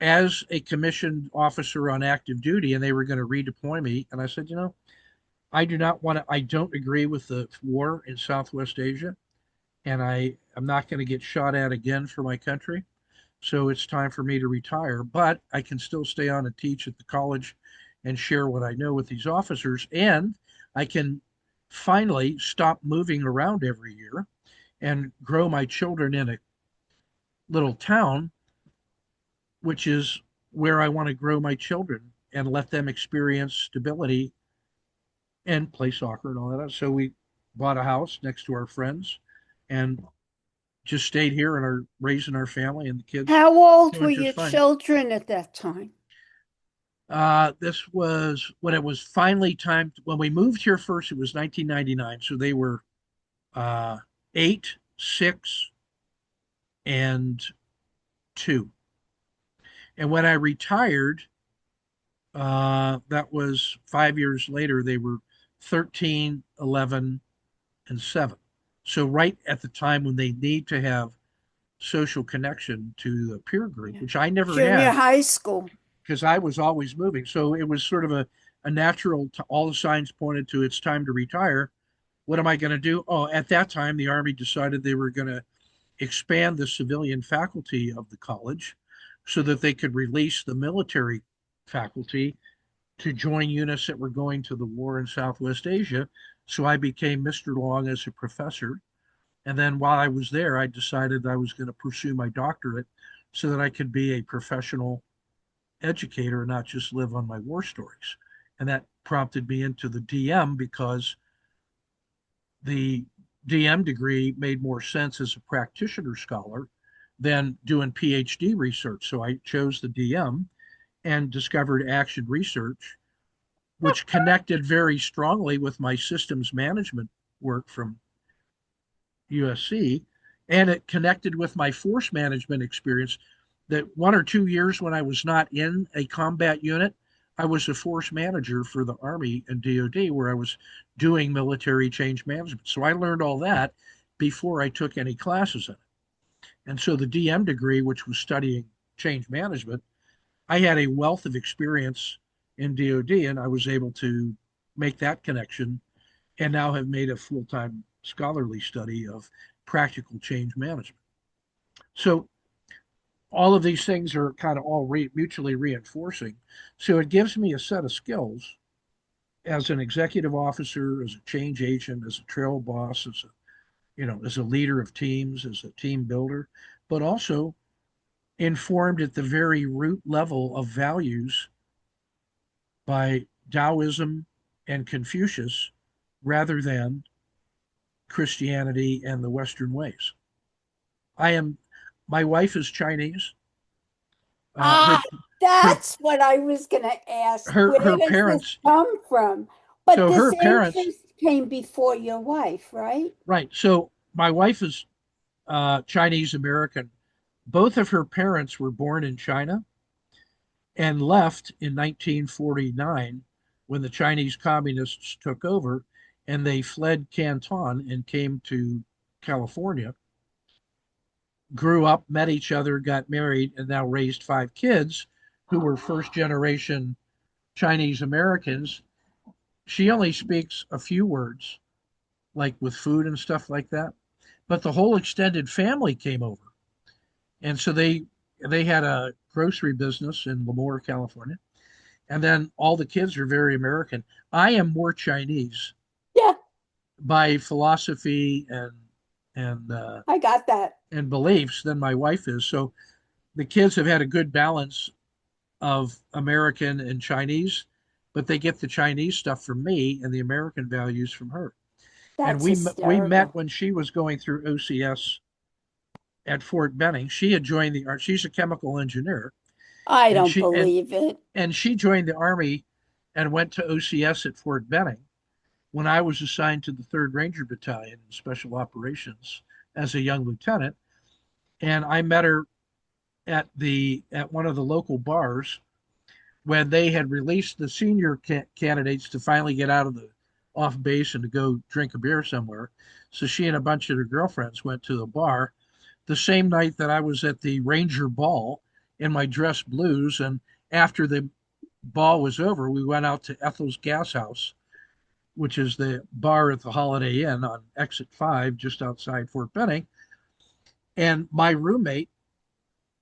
as a commissioned officer on active duty and they were going to redeploy me. And I said, I do not want to, I don't agree with the war in Southwest Asia. And I'm not going to get shot at again for my country. So it's time for me to retire, but I can still stay on and teach at the college and share what I know with these officers. And I can finally stop moving around every year and grow my children in a little town, which is where I want to grow my children and let them experience stability and play soccer and all that. So we bought a house next to our friends and just stayed here and are raising our family and the kids How old were doing just your fine. children at that time? This was when it was finally time when we moved here first. It was 1999, so they were uh, 8, 6, and 2. And when I retired, that was 5 years later. They were 13, 11, and 7. So right at the time when they need to have social connection to the peer group, Yeah. which I never Junior had high school. because I was always moving. So it was sort of a natural, all the signs pointed to it's time to retire. What am I going to do? Oh, at that time, the Army decided they were going to expand the civilian faculty of the college so that they could release the military faculty to join units that were going to the war in Southwest Asia. So I became Mr. Long as a professor. And then while I was there, I decided I was going to pursue my doctorate so that I could be a professional educator and not just live on my war stories. And that prompted me into the DM because the DM degree made more sense as a practitioner scholar than doing PhD research. So I chose the DM and discovered action research, which connected very strongly with my systems management work from USC. And it connected with my force management experience that 1 or 2 years when I was not in a combat unit, I was a force manager for the Army and DoD where I was doing military change management. So I learned all that before I took any classes in it. And so the DM degree, which was studying change management, I had a wealth of experience in DoD and I was able to make that connection and now have made a full time scholarly study of practical change management. So all of these things are kind of all mutually reinforcing. So it gives me a set of skills as an executive officer, as a change agent, as a trail boss, as a leader of teams, as a team builder, but also informed at the very root level of values by Taoism and Confucius rather than Christianity and the Western ways. I am, my wife is Chinese. Her Ah, her that's what I was going to ask. Where her does this parents. come from? But So this her parents, interest came before your wife, right? right? So my wife is Chinese American. Both of her parents were born in China and left in 1949 when the Chinese communists took over, and they fled Canton and came to California, grew up, met each other, got married, and now raised five kids who were first generation Chinese Americans. She only speaks a few words, like with food and stuff like that. But the whole extended family came over. And so they had a grocery business in Lemoore, California. And then all the kids are very American. I am more Chinese Yeah, by philosophy and I got that. and beliefs than my wife is. So the kids have had a good balance of American and Chinese, but they get the Chinese stuff from me and the American values from her. And That's we met hysterical. when she was going through OCS at Fort Benning. She had joined the she's a chemical engineer, I and don't believe it. she joined the army and went to OCS at Fort Benning when I was assigned to the 3rd Ranger Battalion in Special Operations as a young lieutenant. And I met her at one of the local bars when they had released the senior candidates to finally get out of the off base and to go drink a beer somewhere. So she and a bunch of her girlfriends went to the bar the same night that I was at the Ranger Ball in my dress blues. And after the ball was over, we went out to Ethel's Gas House, which is the bar at the Holiday Inn on exit 5, just outside Fort Benning. And my roommate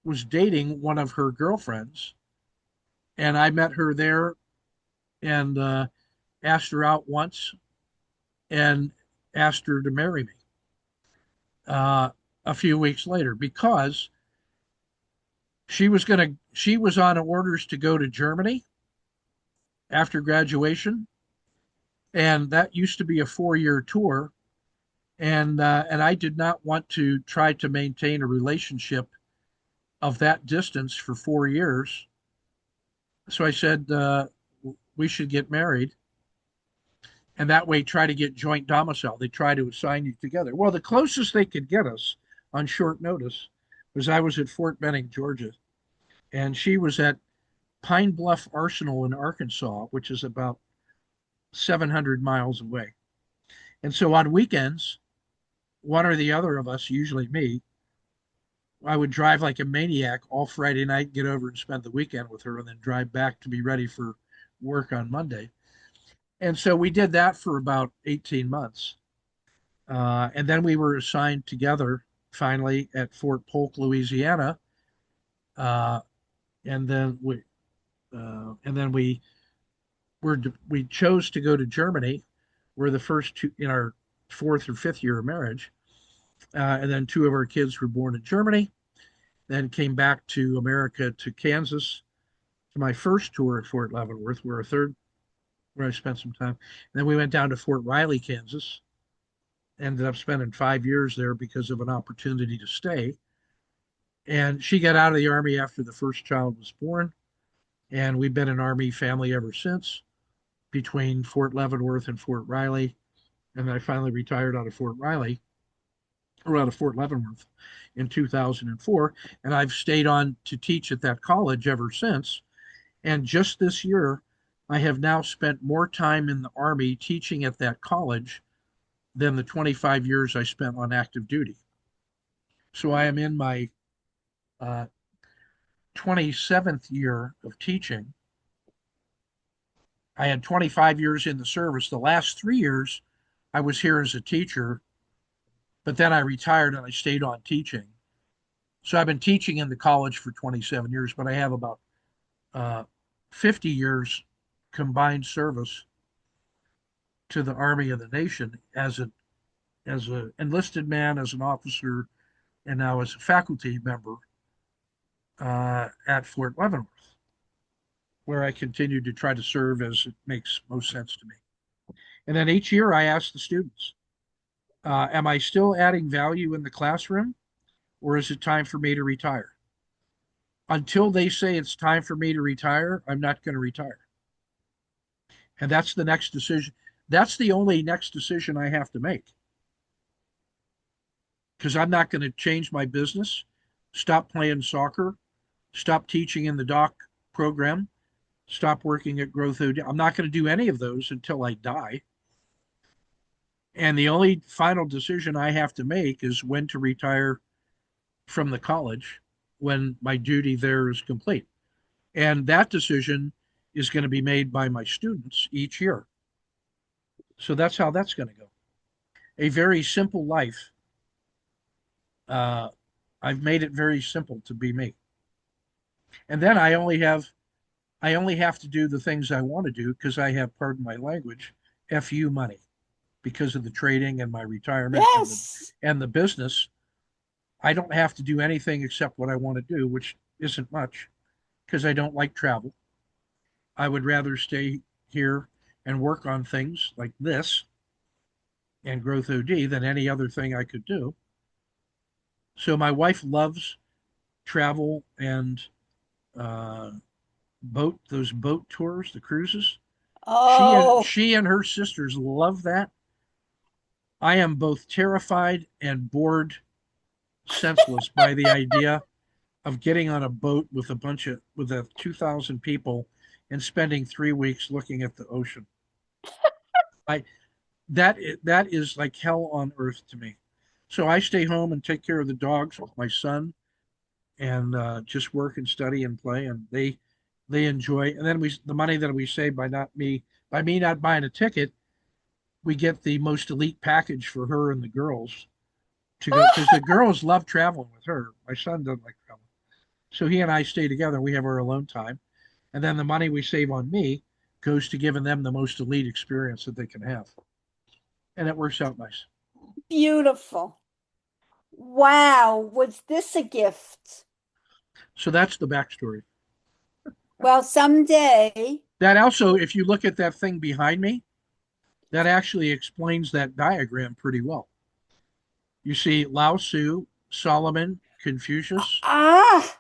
was dating one of her girlfriends. And I met her there and asked her out once and asked her to marry me uh, a few weeks later because she was on orders to go to Germany after graduation, and that used to be a 4-year tour, and I did not want to try to maintain a relationship of that distance for 4 years. So I said we should get married, and that way try to get joint domicile. They try to assign you together. Well, the closest they could get us on short notice was I was at Fort Benning, Georgia, and she was at Pine Bluff Arsenal in Arkansas, which is about 700 miles away. And so on weekends, one or the other of us, usually me, I would drive like a maniac all Friday night, get over and spend the weekend with her, and then drive back to be ready for work on Monday. And so we did that for about 18 months. And then we were assigned together finally at Fort Polk, Louisiana. Uh, and then we, and then we chose to go to Germany. We're the first two in our 4th or 5th year of marriage. And then two of our kids were born in Germany, then came back to America to Kansas to my first tour at Fort Leavenworth, where I spent some time. And then we went down to Fort Riley, Kansas. Ended up spending 5 years there because of an opportunity to stay. And she got out of the Army after the first child was born. And we've been an Army family ever since between Fort Leavenworth and Fort Riley. And I finally retired out of Fort Riley or out of Fort Leavenworth in 2004. And I've stayed on to teach at that college ever since. And just this year, I have now spent more time in the Army teaching at that college than the 25 years I spent on active duty. So I am in my uh, 27th year of teaching. I had 25 years in the service. The last 3 years, I was here as a teacher, but then I retired and I stayed on teaching. So I've been teaching in the college for 27 years, but I have about uh, 50 years combined service to the Army of the Nation as a enlisted man, as an officer, and now as a faculty member at Fort Leavenworth, where I continued to try to serve as it makes most sense to me. And then each year I ask the students, am I still adding value in the classroom, or is it time for me to retire? Until they say it's time for me to retire, I'm not going to retire. And that's the next decision. That's the only next decision I have to make, because I'm not going to change my business, stop playing soccer, stop teaching in the doc program, stop working at Growth OD. I'm not going to do any of those until I die. And the only final decision I have to make is when to retire from the college when my duty there is complete. And that decision is going to be made by my students each year. So that's how that's going to go. A very simple life. Uh, I've made it very simple to be me. And then I only have to do the things I want to do because I have, pardon my language, FU money because of the trading and my retirement and the Yes. and the business. I don't have to do anything except what I want to do, which isn't much because I don't like travel. I would rather stay here and work on things like this and Growth OD than any other thing I could do. So my wife loves travel and uh, those boat tours, the cruises. She and Oh, she and her sisters love that. I am both terrified and bored senseless by the idea of getting on a boat with a 2,000 people and spending 3 weeks looking at the ocean. I that is like hell on earth to me. So I stay home and take care of the dogs with my son and just work and study and play, and they enjoy. And then the money that we save by me not buying a ticket, we get the most elite package for her and the girls to go because the girls love traveling with her. My son doesn't like traveling, so he and I stay together. We have our alone time, and then the money we save on me goes to giving them the most elite experience that they can have, and it works out nice. beautiful. Wow, was this a gift? So that's the backstory. Well, someday, That also, if you look at that thing behind me, that actually explains that diagram pretty well. You see Lao Tzu, Solomon, Confucius, ah,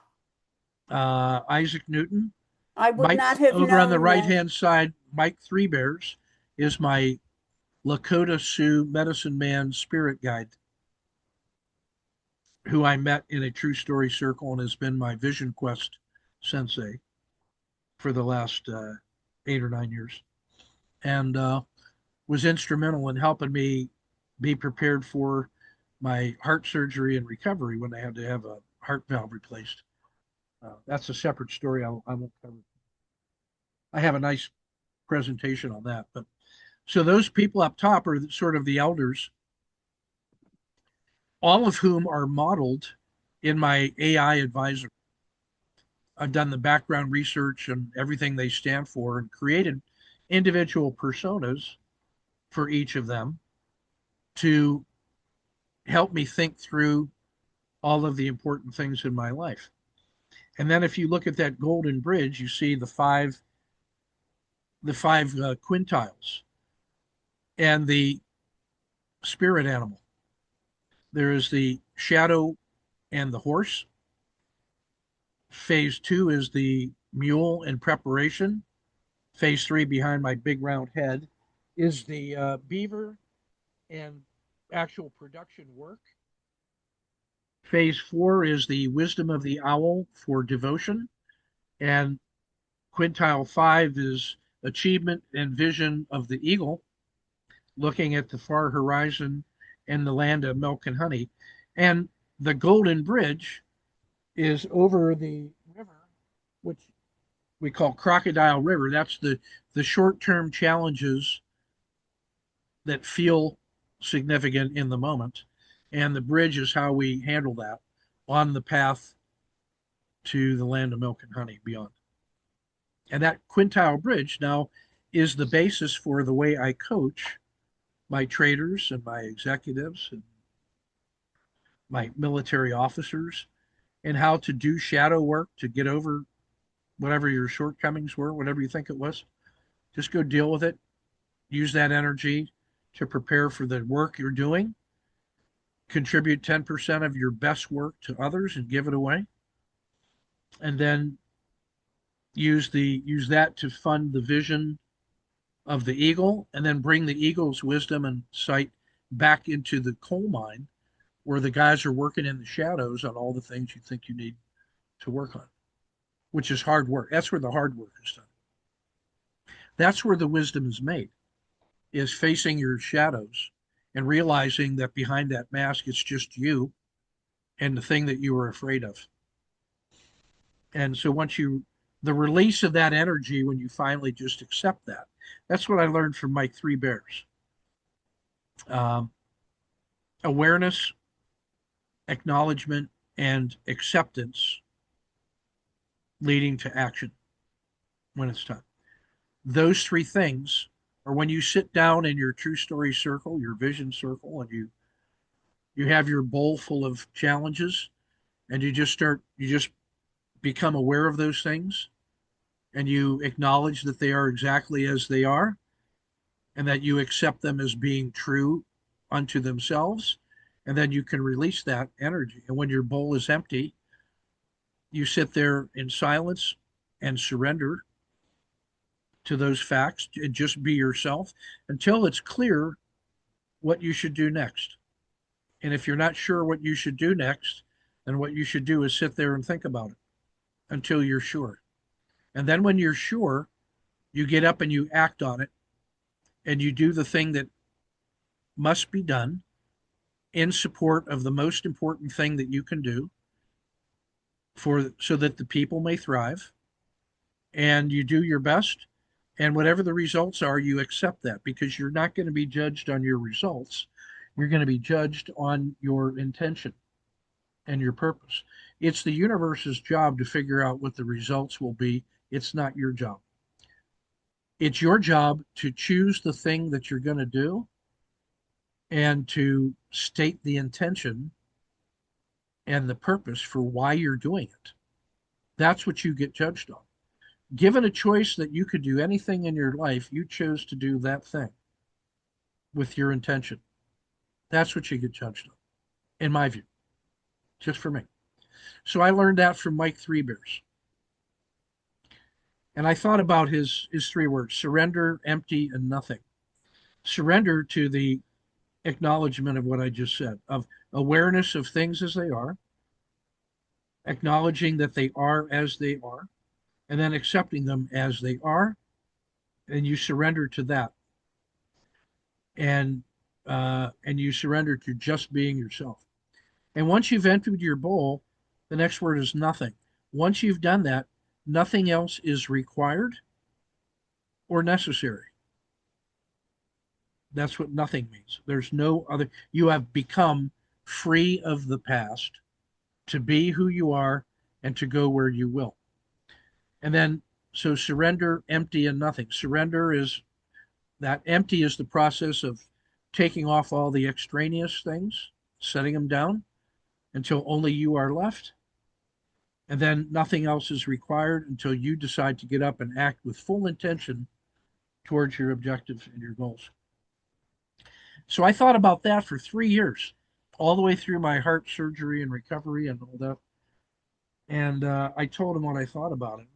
Isaac Newton. I would Mike not have over on the known right that. hand side, Mike Three Bears is my Lakota Sioux medicine man spirit guide, who I met in a true story circle and has been my Vision Quest sensei for the last 8 or 9 years, and was instrumental in helping me be prepared for my heart surgery and recovery when I had to have a heart valve replaced. That's a separate story. I won't cover. I have a nice presentation on that. But so those people up top are sort of the elders, all of whom are modeled in my AI advisor. I've done the background research and everything they stand for and created individual personas for each of them to help me think through all of the important things in my life. And then if you look at that golden bridge, you see the five quintiles and the spirit animal. There is the shadow and the horse. Phase two is the mule in preparation. Phase three, behind my big round head, is the beaver and actual production work. Phase four is the wisdom of the owl for devotion. And quintile five is achievement and vision of the eagle, looking at the far horizon and the land of milk and honey. And the golden bridge is over the river, which we call Crocodile River. That's the short-term challenges that feel significant in the moment. And the bridge is how we handle that on the path to the land of milk and honey beyond. And that quintile bridge now is the basis for the way I coach my traders and my executives and my military officers and how to do shadow work to get over whatever your shortcomings were, whatever you think it was. Just go deal with it. Use that energy to prepare for the work you're doing. Contribute 10% of your best work to others and give it away. And then use that to fund the vision of the eagle, and then bring the eagle's wisdom and sight back into the coal mine where the guys are working in the shadows on all the things you think you need to work on, which is hard work. That's where the hard work is done. That's where the wisdom is made, is facing your shadows and realizing that behind that mask it's just you and the thing that you were afraid of. And so once you the release of that energy, when you finally just accept that, that's what I learned from Mike Three Bears. um, Awareness, acknowledgement, and acceptance leading to action when it's time. Those three things are when you sit down in your true story circle, your vision circle, and you have your bowl full of challenges, and you just become aware of those things, and you acknowledge that they are exactly as they are, and that you accept them as being true unto themselves, and then you can release that energy. And when your bowl is empty, you sit there in silence and surrender to those facts and just be yourself until it's clear what you should do next. And if you're not sure what you should do next, then what you should do is sit there and think about it until you're sure. And then when you're sure, you get up and you act on it, and you do the thing that must be done in support of the most important thing that you can do for so that the people may thrive, and you do your best, and whatever the results are you accept that, because you're not going to be judged on your results. You're going to be judged on your intention and your purpose. It's the universe's job to figure out what the results will be. It's not your job. It's your job to choose the thing that you're going to do and to state the intention and the purpose for why you're doing it. That's what you get judged on. Given a choice that you could do anything in your life, you chose to do that thing with your intention. That's what you get judged on, in my view, just for me. So I learned that from Mike Three Bears. And I thought about his three words: surrender, empty, and nothing. Surrender to the acknowledgement of what I just said, of awareness of things as they are, acknowledging that they are as they are, and then accepting them as they are, and you surrender to that, and you surrender to just being yourself. And once you've emptied your bowl, the next word is nothing. Once you've done that, nothing else is required or necessary. That's what nothing means. There's no other. You have become free of the past to be who you are and to go where you will. And then, so surrender, empty, and nothing. Surrender is that empty is the process of taking off all the extraneous things, setting them down until only you are left. And then nothing else is required until you decide to get up and act with full intention towards your objectives and your goals. So I thought about that for 3 years, all the way through my heart surgery and recovery and all that. And I told them what I thought about it.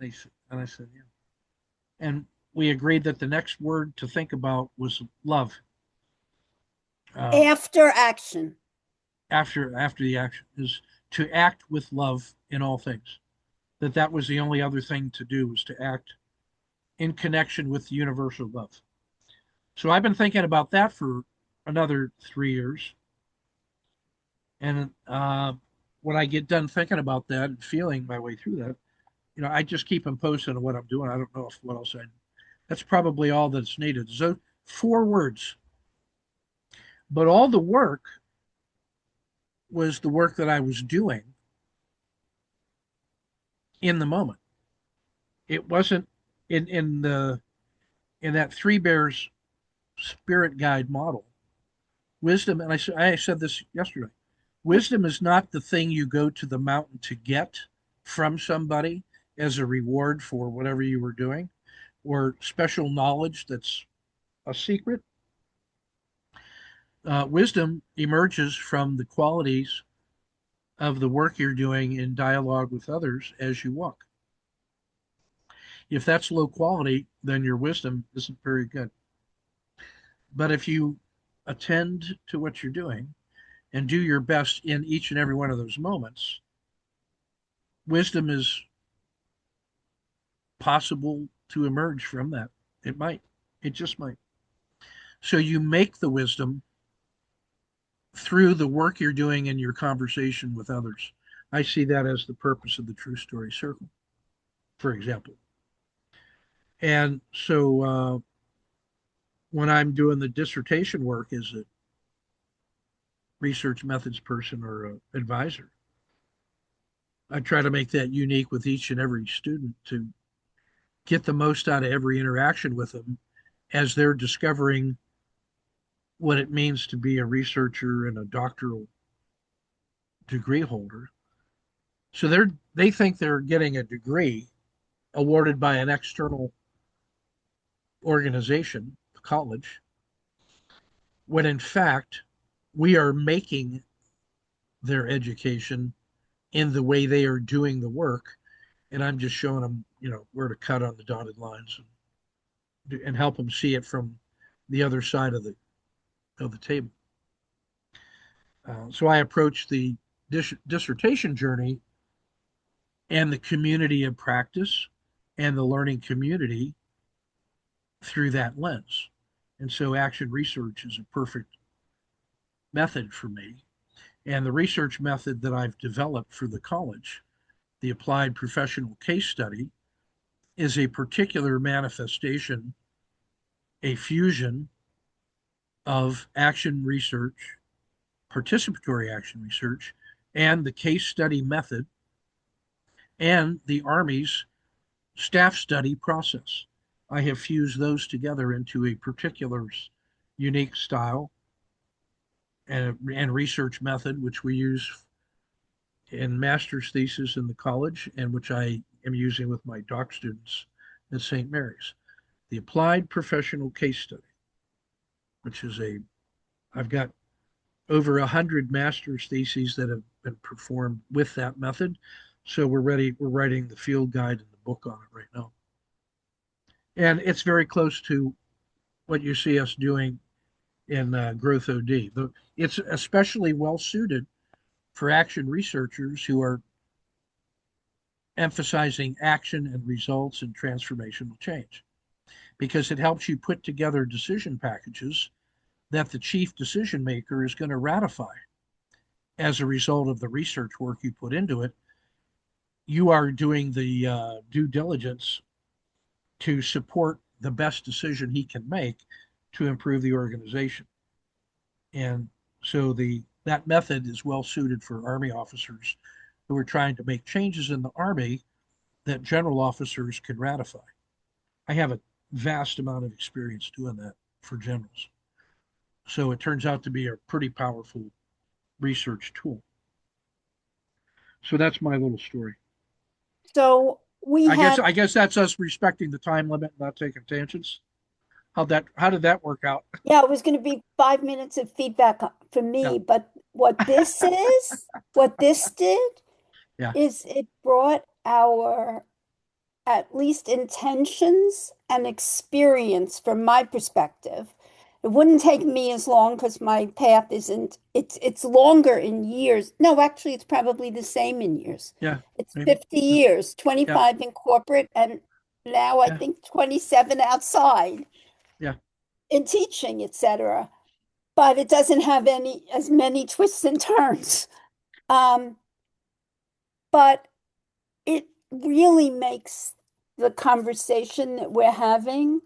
And I said, yeah. And we agreed that the next word to think about was love. Uh, After action. after the action is to act with love in all things. That was the only other thing to do, was to act in connection with the universal love. So I've been thinking about that for another 3 years, and when I get done thinking about that and feeling my way through that, I just keep them posted on what I'm doing. I don't know if what else I. That's probably all that's needed. So 4 words, but all the work was the work that I was doing in the moment. It wasn't in that Three Bears spirit guide model. Wisdom, and I said this yesterday. Wisdom is not the thing you go to the mountain to get from somebody as a reward for whatever you were doing, or special knowledge that's a secret. Wisdom emerges from the qualities of the work you're doing in dialogue with others as you walk. If that's low quality, then your wisdom isn't very good. But if you attend to what you're doing and do your best in each and every one of those moments, wisdom is possible to emerge from that. It might. It just might. So you make the wisdom through the work you're doing in your conversation with others. I see that as the purpose of the True Story Circle, for example. And so when I'm doing the dissertation work as a research methods person or a advisor, I try to make that unique with each and every student to get the most out of every interaction with them as they're discovering what it means to be a researcher and a doctoral degree holder. So they think they're getting a degree awarded by an external organization, college, when in fact we are making their education in the way they are doing the work, and I'm just showing them, where to cut on the dotted lines and help them see it from the other side of the table. So I approach the dissertation journey and the community of practice and the learning community through that lens. And so action research is a perfect method for me. And the research method that I've developed for the college, the applied professional case study, is a particular manifestation, a fusion of action research, participatory action research, and the case study method, and the Army's staff study process. I have fused those together into a particular unique style and research method, which we use in master's thesis in the college and which I am using with my doc students at St. Mary's. The applied professional case study, which is I've got over 100 master's theses that have been performed with that method. So we're writing the field guide and the book on it right now. And it's very close to what you see us doing in Growth OD. It's especially well suited for action researchers who are emphasizing action and results and transformational change because it helps you put together decision packages that the chief decision maker is going to ratify as a result of the research work you put into it. You are doing the due diligence to support the best decision he can make to improve the organization. And so that method is well suited for Army officers who are trying to make changes in the Army that general officers can ratify. I have a vast amount of experience doing that for generals. So it turns out to be a pretty powerful research tool. So that's my little story. So we I guess had, I guess that's us respecting the time limit and not taking tangents. How did that work out? yeah, it was going to be 5 minutes of feedback for Yeah, me, but what this did yeah, is it brought our at least intentions and experience from my perspective. It wouldn't take me as long because my path isn't, it's longer in years. No, actually, it's probably the same in years. yeah, It's maybe. 50 years, Yeah, 25 in corporate, and now I yeah, think 27 outside yeah, in teaching, etc. But it doesn't have any as many twists and turns. Um, but it really makes the conversation that we're having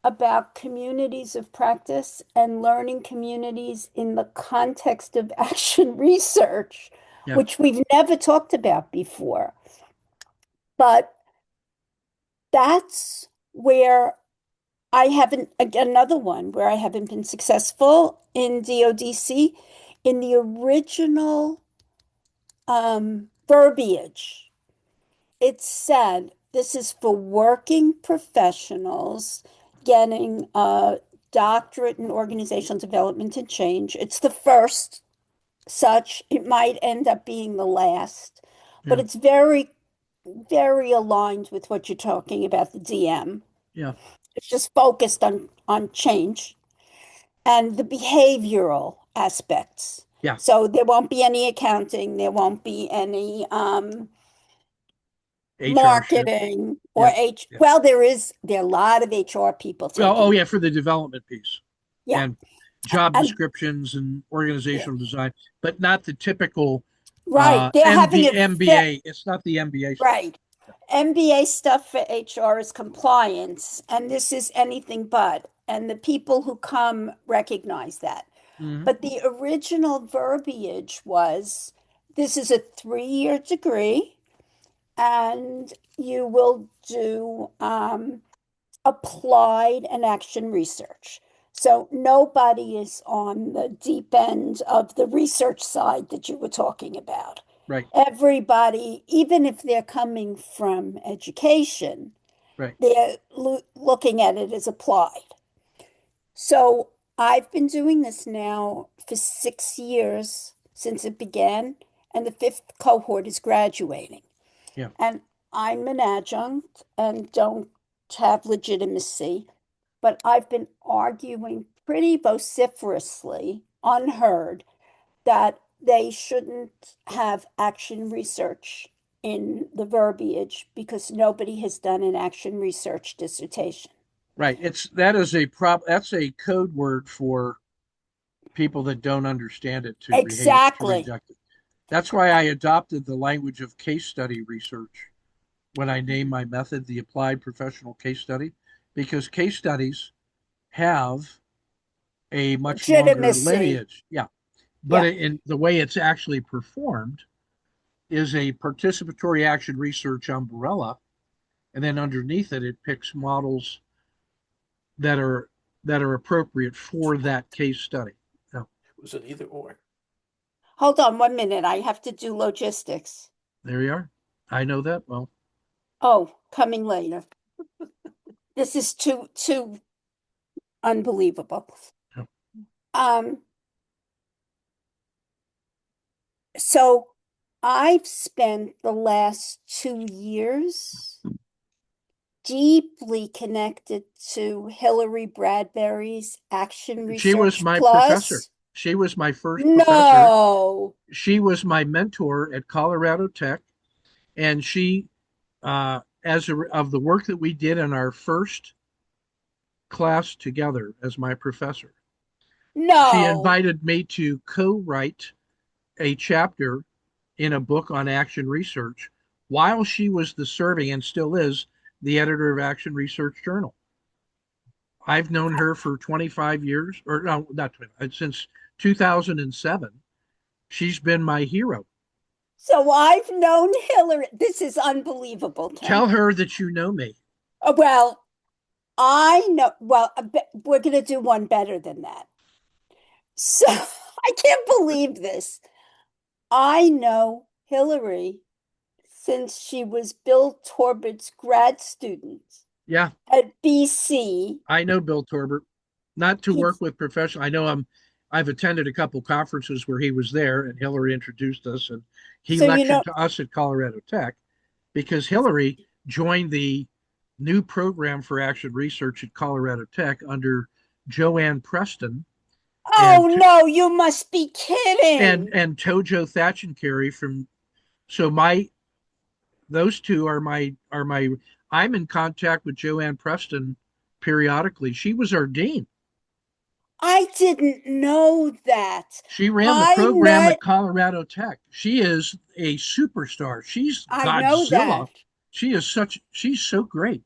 about communities of practice and learning communities in the context of action research, yeah, which we've never talked about before. But that's where I haven't, again, another one where I haven't been successful in DODC in the original verbiage, it said this is for working professionals getting a doctorate in organizational development and change. It's the first such, it might end up being the last, but Yeah. it's very, very aligned with what you're talking about, the DM. Yeah. It's just focused on change and the behavioral aspects. Yeah. So there won't be any accounting, there won't be any HR shift. marketing or Yeah. H. Yeah. Well, there are a lot of HR people Well, oh taking it. yeah, for the development piece Yeah, and job and descriptions and yeah, organizational design, but not the typical right. They're having a MBA. It's not the MBA stuff. right. MBA stuff for HR is compliance, and this is anything but. And the people who come recognize that. Hmm. But the original verbiage was this is a 3-year degree, and you will do applied and action research. So nobody is on the deep end of the research side that you were talking about. Right. Everybody, even if they're coming from education, Right. they're looking at it as applied. So I've been doing this now for 6 years since it began, and the fifth cohort is graduating. Yeah. And I'm an adjunct and don't have legitimacy, but I've been arguing pretty vociferously, unheard, that they shouldn't have action research in the verbiage because nobody has done an action research dissertation. Right. That's a code word for people that don't understand it to Exactly. reject it. That's why I adopted the language of case study research when I named my method the applied professional case study, because case studies have a much longer Legitimacy. lineage. Yeah. But Yeah. in the way it's actually performed is a participatory action research umbrella. And then underneath it, it picks models that are appropriate for that case study. Now, It was an either or. Hold on 1 minute. I have to do logistics. there you are. I know that well. Oh, coming later. This is too unbelievable. Yeah. Um, so I've spent the last 2 years deeply connected to Hillary Bradbury's Action She was Research my professor. Plus. She was my first professor. No. She was my mentor at Colorado Tech, and she, of the work that we did in our first class together as my professor, she No. invited me to co-write a chapter in a book on action research while she was the serving and still is the editor of Action Research Journal. I've known her for 25 years, or no, not 20, since 2007. She's been my hero. So I've known Hillary. This is unbelievable, Ken. Tell her that you know me. Well, I know. Well, we're going to do one better than that. So I can't believe this. I know Hillary since she was Bill Torbert's grad student Yeah, at BC. I know Bill Torbert. Not to work He's with professional. I know I've attended a couple conferences where he was there, and Hillary introduced us, and he so you lectured know. to us at Colorado Tech because Hillary joined the new program for action research at Colorado Tech under Joanne Preston Oh and no, you must be kidding. and Tojo Thatchenkari from. So my those two are my. I'm in contact with Joanne Preston periodically. She was our dean. I didn't know that. She ran the I program know. at Colorado Tech. She is a superstar. She's I know Godzilla. that. She's so great.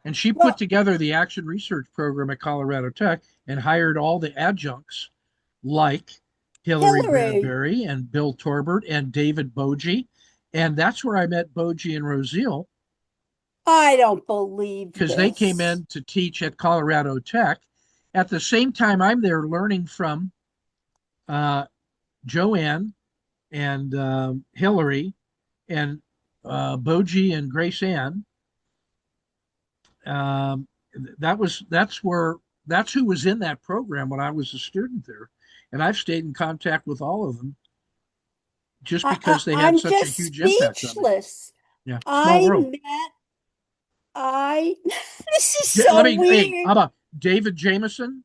And she put Well, together the action research program at Colorado Tech and hired all the adjuncts like Hillary Hillary, Bradbury and Bill Torbert and David Bogie. And that's where I met Bogie and Rosille I don't believe because they came this. in to teach at Colorado Tech. At the same time, I'm there learning from uh, Joanne and Hillary and Bogie and Grace Ann. Um, that's who was in that program when I was a student there, and I've stayed in contact with all of them just because they had I'm such a just huge impact on me. speechless. Yeah, small I world. met, I, this is so Let me. Hey, weird. how about David Jameson,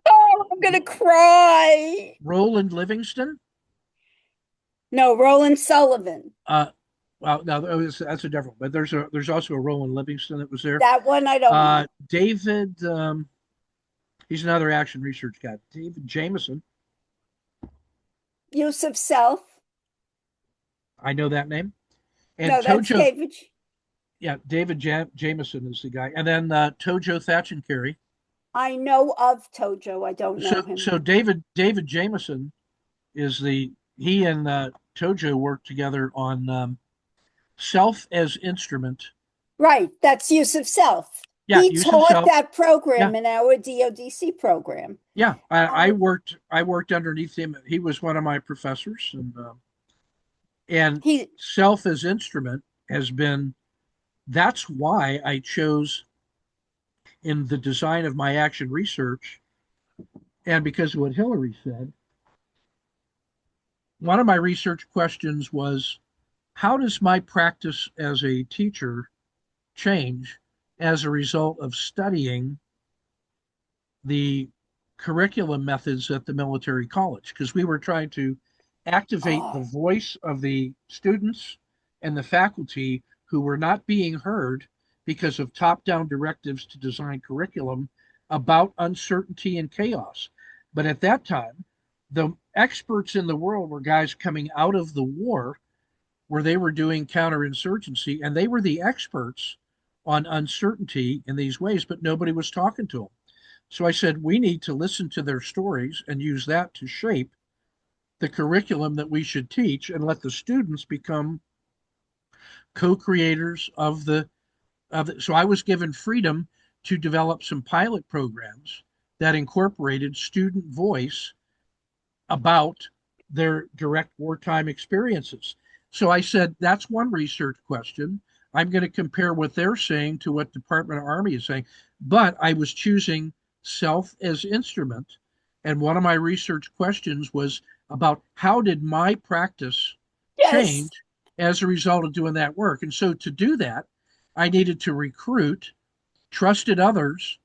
Oh, I'm gonna cry. Roland Livingston? No, Roland Sullivan. Uh, well, no, that's a different. But there's also a Roland Livingston that was there. That one I don't know. David, he's another action research guy. David Jameson, Use of self. I know that name. And No, that's Tojo, David. yeah, Jameson is the guy. And then Tojo Thatchenkari. I know of Tojo. I don't know him. So David Jameson is the he and Tojo worked together on self as instrument. Right, that's use of self. Yeah, He use of taught self. that Yeah, program in our DODC program. yeah. Um, I worked underneath him. He was one of my professors, and he, self as instrument has been. That's why I chose in the design of my action research, and because of what Hillary said, one of my research questions was, how does my practice as a teacher change as a result of studying the curriculum methods at the military college? Because we were trying to activate the oh, voice of the students and the faculty who were not being heard because of top down directives to design curriculum about uncertainty and chaos. But at that time, the experts in the world were guys coming out of the war where they were doing counterinsurgency, and they were the experts on uncertainty in these ways, but nobody was talking to them. So I said, we need to listen to their stories and use that to shape the curriculum that we should teach and let the students become co-creators so I was given freedom to develop some pilot programs that incorporated student voice about their direct wartime experiences. So I said, that's one research question. I'm going to compare what they're saying to what Department of Army is saying. But I was choosing self as instrument. And one of my research questions was about how did my practice yes, change as a result of doing that work? And so to do that, I needed to recruit trusted others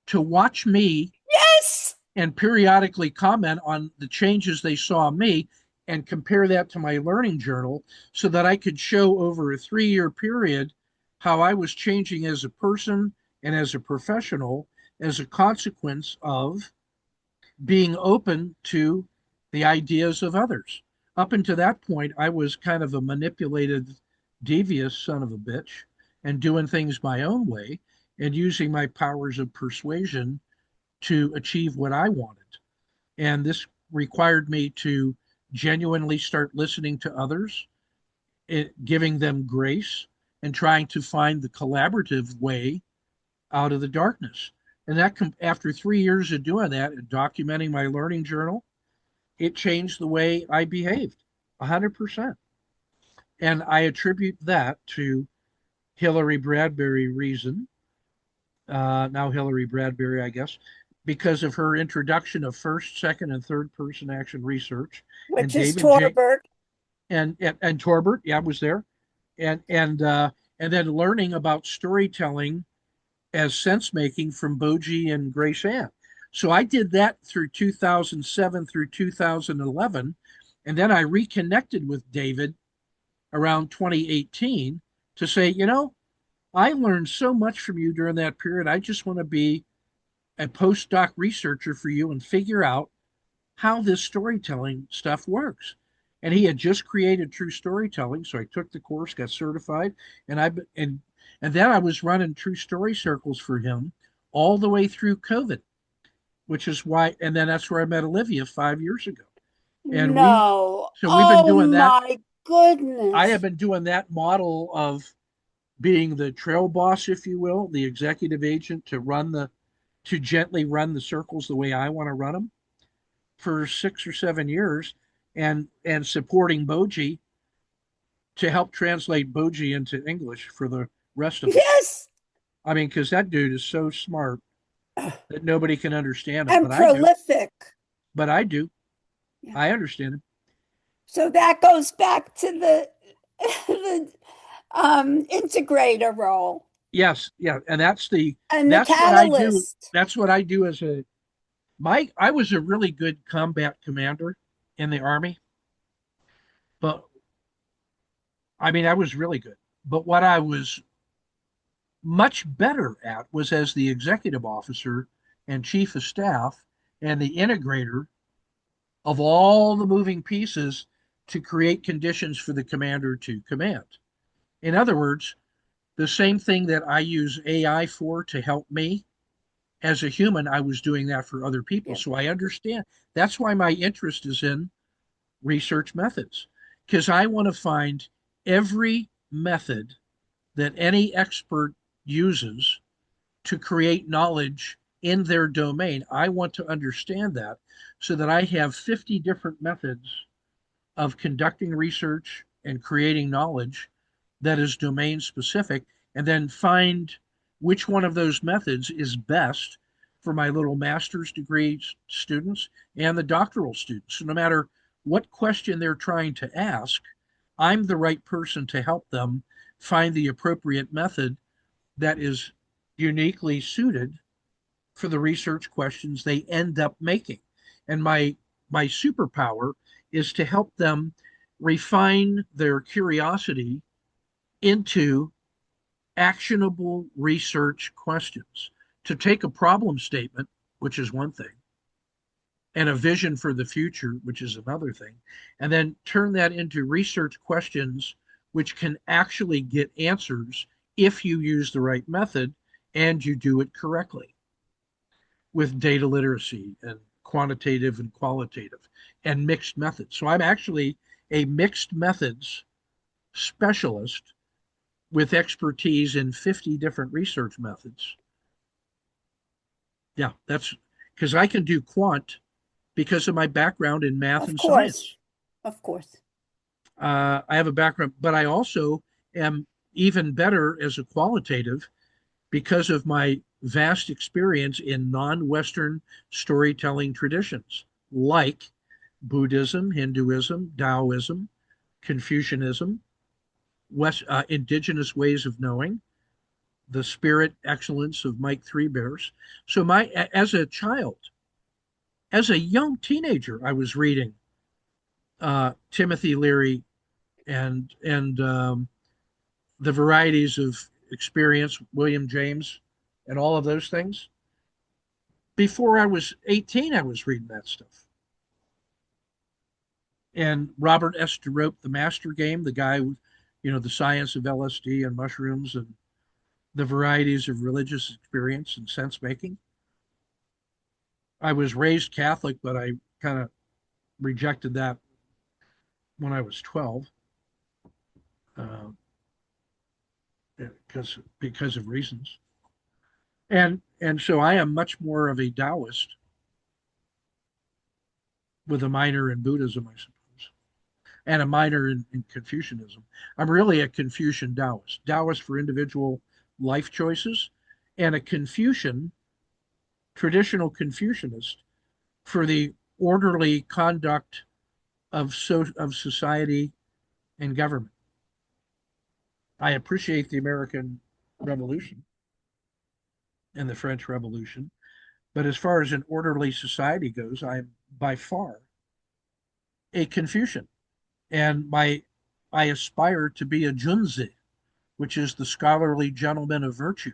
to watch me yes, and periodically comment on the changes they saw in me and compare that to my learning journal so that I could show over a 3 year period how I was changing as a person and as a professional as a consequence of being open to the ideas of others. Up until that point, I was kind of a manipulated, devious son of a bitch and doing things my own way and using my powers of persuasion to achieve what I wanted. And this required me to genuinely start listening to others, giving them grace, and trying to find the collaborative way out of the darkness. And that, after 3 years of doing that and documenting my learning journal, it changed the way I behaved 100%. And I attribute that to Hillary Bradbury Reason, now Hillary Bradbury, I guess, because of her introduction of first, second, and third person action research, and which is David J. Torbert. And Torbert, yeah, was there, and and then learning about storytelling as sense making from Bogie and Grace Ann. So I did that through 2007 through 2011, and then I reconnected with David around 2018 to say, I learned so much from you during that period. I just want to be a postdoc researcher for you and figure out how this storytelling stuff works. And he had just created True Storytelling, so I took the course, got certified, and and then I was running True Story circles for him all the way through COVID, which is why. And then that's where I met Olivia 5 years ago, and No. we've been Oh doing that. my I have goodness. been doing that model of being the trail boss, if you will, the executive agent to gently run the circles the way I want to run them for 6 or 7 years and supporting Boji to help translate Boji into English for the rest of us. Yes. I mean, because that dude is so smart that nobody can understand him, And but I do. prolific. But I do. Yeah. I understand him. So that goes back to the the integrator role Yes, yeah, and and the that's what I do. catalyst. That's what I do as a my. I was a really good combat commander in the army, but I mean, I was really good. But what I was much better at was as the executive officer and chief of staff and the integrator of all the moving pieces to create conditions for the commander to command. In other words, the same thing that I use AI for to help me as a human, I was doing that for other people. Yeah. So I understand. That's why my interest is in research methods, because I want to find every method that any expert uses to create knowledge in their domain. I want to understand that so that I have 50 different methods of conducting research and creating knowledge that is domain specific, and then find which one of those methods is best for my little master's degree students and the doctoral students. So no matter what question they're trying to ask, I'm the right person to help them find the appropriate method that is uniquely suited for the research questions they end up making. And my superpower is to help them refine their curiosity into actionable research questions. To take a problem statement, which is one thing, and a vision for the future, which is another thing, and then turn that into research questions which can actually get answers if you use the right method and you do it correctly with data literacy and quantitative and qualitative and mixed methods. So I'm actually a mixed methods specialist with expertise in 50 different research methods. Yeah, that's because I can do quant because of my background in math Of and course. science. Of course. I have a background, but I also am even better as a qualitative because of my vast experience in non Western storytelling traditions like Buddhism, Hinduism, Taoism, Confucianism, indigenous ways of knowing, the spirit excellence of Mike Three Bears. So as a child, as a young teenager, I was reading Timothy Leary and the varieties of experience, William James, and all of those things. Before I was 18, I was reading that stuff. And Robert S. DeRope, The Master Game, the guy with, the science of LSD and mushrooms and the varieties of religious experience and sense making. I was raised Catholic, but I kind of rejected that when I was 12 uh, because of reasons. And so I am much more of a Taoist with a minor in Buddhism, I suppose, and a minor in Confucianism. I'm really a Confucian Taoist, Taoist for individual life choices, and a Confucian, traditional Confucianist for the orderly conduct of society and government. I appreciate the American Revolution and the French Revolution, but as far as an orderly society goes, I'm by far a Confucian, and my I aspire to be a Junzi, which is the scholarly gentleman of virtue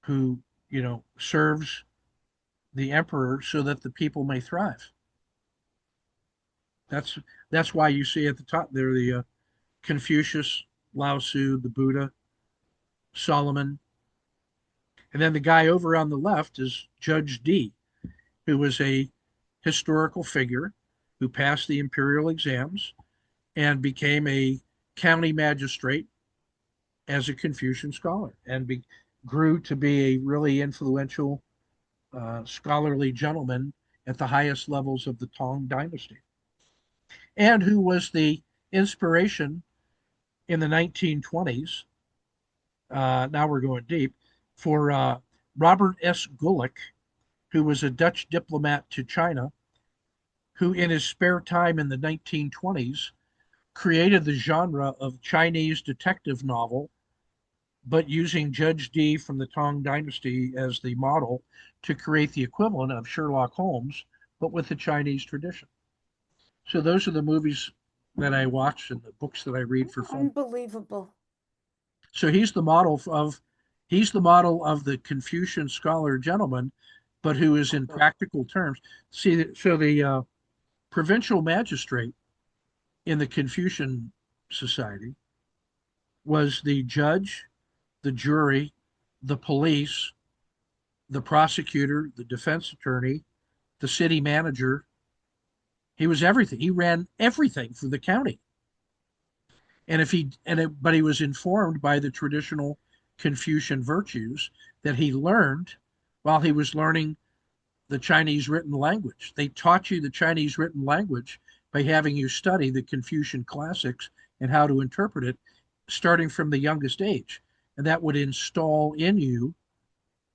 who, serves the emperor so that the people may thrive. That's that's why you see at the top there the Confucius, Lao Tzu, the Buddha, Solomon, and then the guy over on the left is Judge D, who was a historical figure who passed the imperial exams and became a county magistrate as a Confucian scholar and grew to be a really influential scholarly gentleman at the highest levels of the Tang Dynasty, and who was the inspiration in the 1920s. Now we're going deep for Robert S. Gulick, who was a Dutch diplomat to China, who in his spare time in the 1920s created the genre of Chinese detective novel, but using Judge Dee from the Tang Dynasty as the model to create the equivalent of Sherlock Holmes, but with the Chinese tradition. So those are the movies that I watch and the books that I read for fun. Unbelievable. So he's the model of the Confucian scholar gentleman, but who is in practical terms. See, so the provincial magistrate in the Confucian society was the judge, the jury, the police, the prosecutor, the defense attorney, the city manager. He was everything. He ran everything for the county. And if he and it, but he was informed by the traditional Confucian virtues that he learned while he was learning the Chinese written language. They taught you the Chinese written language by having you study the Confucian classics and how to interpret it starting from the youngest age. And that would install in you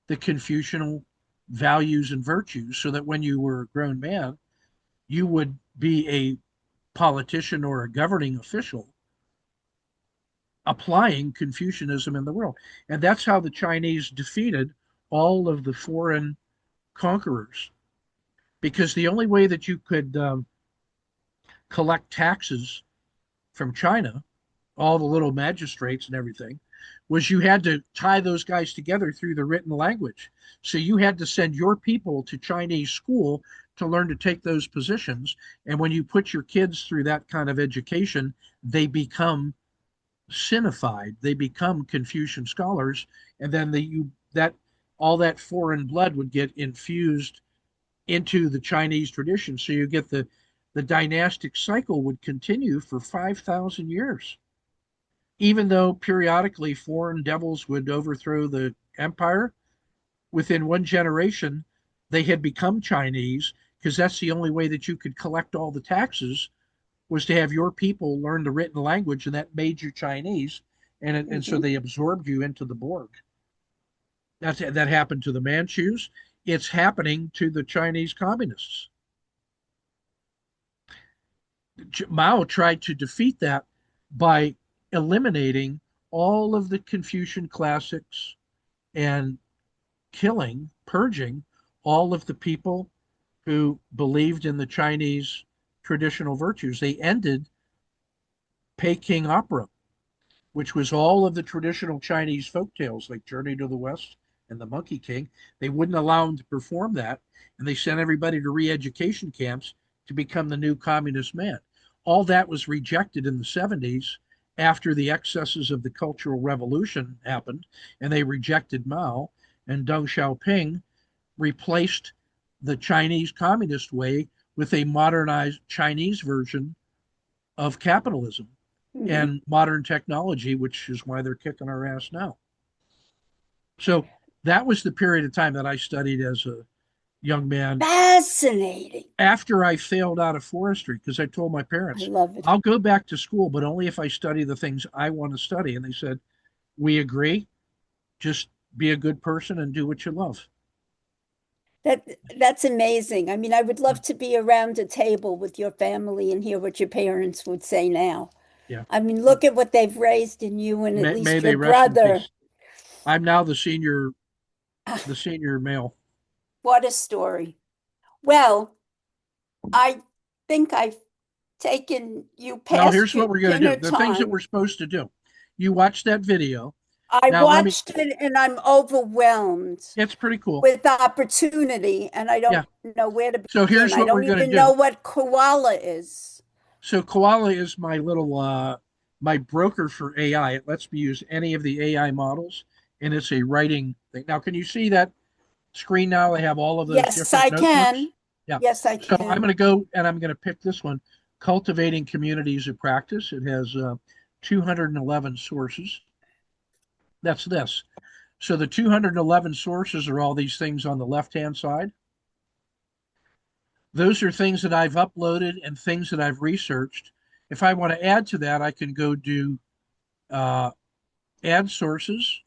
the Confucian values and virtues so that when you were a grown man, you would be a politician or a governing official applying Confucianism in the world. And that's how the Chinese defeated all of the foreign conquerors. Because the only way that you could collect taxes from China, all the little magistrates and everything, was you had to tie those guys together through the written language. So you had to send your people to Chinese school to learn to take those positions. And when you put your kids through that kind of education, they become sinified. They become Confucian scholars, and then that all that foreign blood would get infused into the Chinese tradition. So you get the dynastic cycle would continue for 5,000 years. Even though periodically foreign devils would overthrow the empire, within one generation, they had become Chinese because that's the only way that you could collect all the taxes was to have your people learn the written language, and that made you Chinese, and so Hmm. they absorbed you into the Borg. That happened to the Manchus. It's happening to the Chinese communists. Mao tried to defeat that by eliminating all of the Confucian classics and purging all of the people who believed in the Chinese traditional virtues. They ended Peking opera, which was all of the traditional Chinese folk tales like Journey to the West and The Monkey King. They wouldn't allow them to perform that, and they sent everybody to re-education camps to become the new communist man. All that was rejected in the 70s after the excesses of the Cultural Revolution happened, and they rejected Mao, and Deng Xiaoping replaced the Chinese communist way with a modernized Chinese version of capitalism Hmm. and modern technology, which is why they're kicking our ass now. So that was the period of time that I studied as a young man Fascinating. after I failed out of forestry because I told my I parents, love it. I'll go back to school, but only if I study the things I want to study. And they said, we agree. Just be a good person and do what you love. That that's amazing. I mean, I would love to be around a table with your family and hear what your parents would say now. Yeah. I mean, Well, look at what they've raised in you and at may least your they rest in brother. peace. I'm now the Ah, senior male. what a story. Well, I think I've taken you Now, past here's your what we're going to do dinner the things that time. we're supposed to do. You watch that video. I Now, watched it and I'm overwhelmed it's pretty cool. with opportunity, and I Yeah. don't know where to So begin. here's I what we're don't going to even do. know what koala is. So Koala is my little my broker for AI. It lets me use any of the AI models, and it's a writing thing. Now, can you see that screen now? I have all of those Yes, different I notebooks. can. Yeah. Yes, I So I'm going can. to go and I'm going to pick this one, Cultivating Communities of Practice. It has 211 sources. That's this. So the 211 sources are all these things on the left-hand side. Those are things that I've uploaded and things that I've researched. If I want to add to that, I can go do uh, add sources,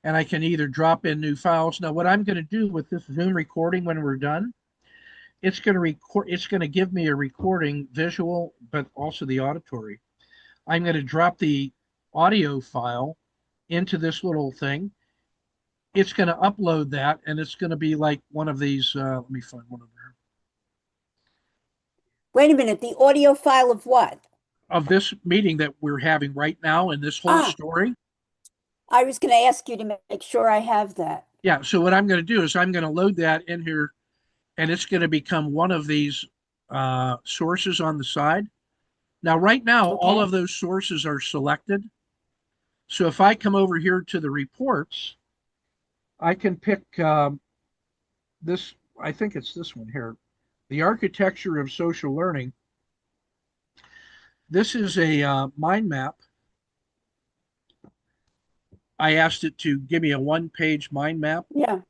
and I can either drop in new files. Now, what I'm going to do with this Zoom recording when we're done, it's going to record. It's going to give me a recording, visual, but also the auditory. I'm going to drop the audio file into this little thing. It's going to upload that, and it's going to be like one of these. Let me find one of there. Wait a minute, the audio file of what? Of this meeting that we're having right now and this whole Ah, story. I was going to ask you to make sure I have that. Yeah. So what I'm going to do is I'm going to load that in here, and it's going to become one of these sources on the side. Now, right now, all Okay. of those sources are selected. So if I come over here to the reports, I can pick this. I think it's this one here, the architecture of social learning. This is a mind map. I asked it to give me a one-page mind map. Yeah.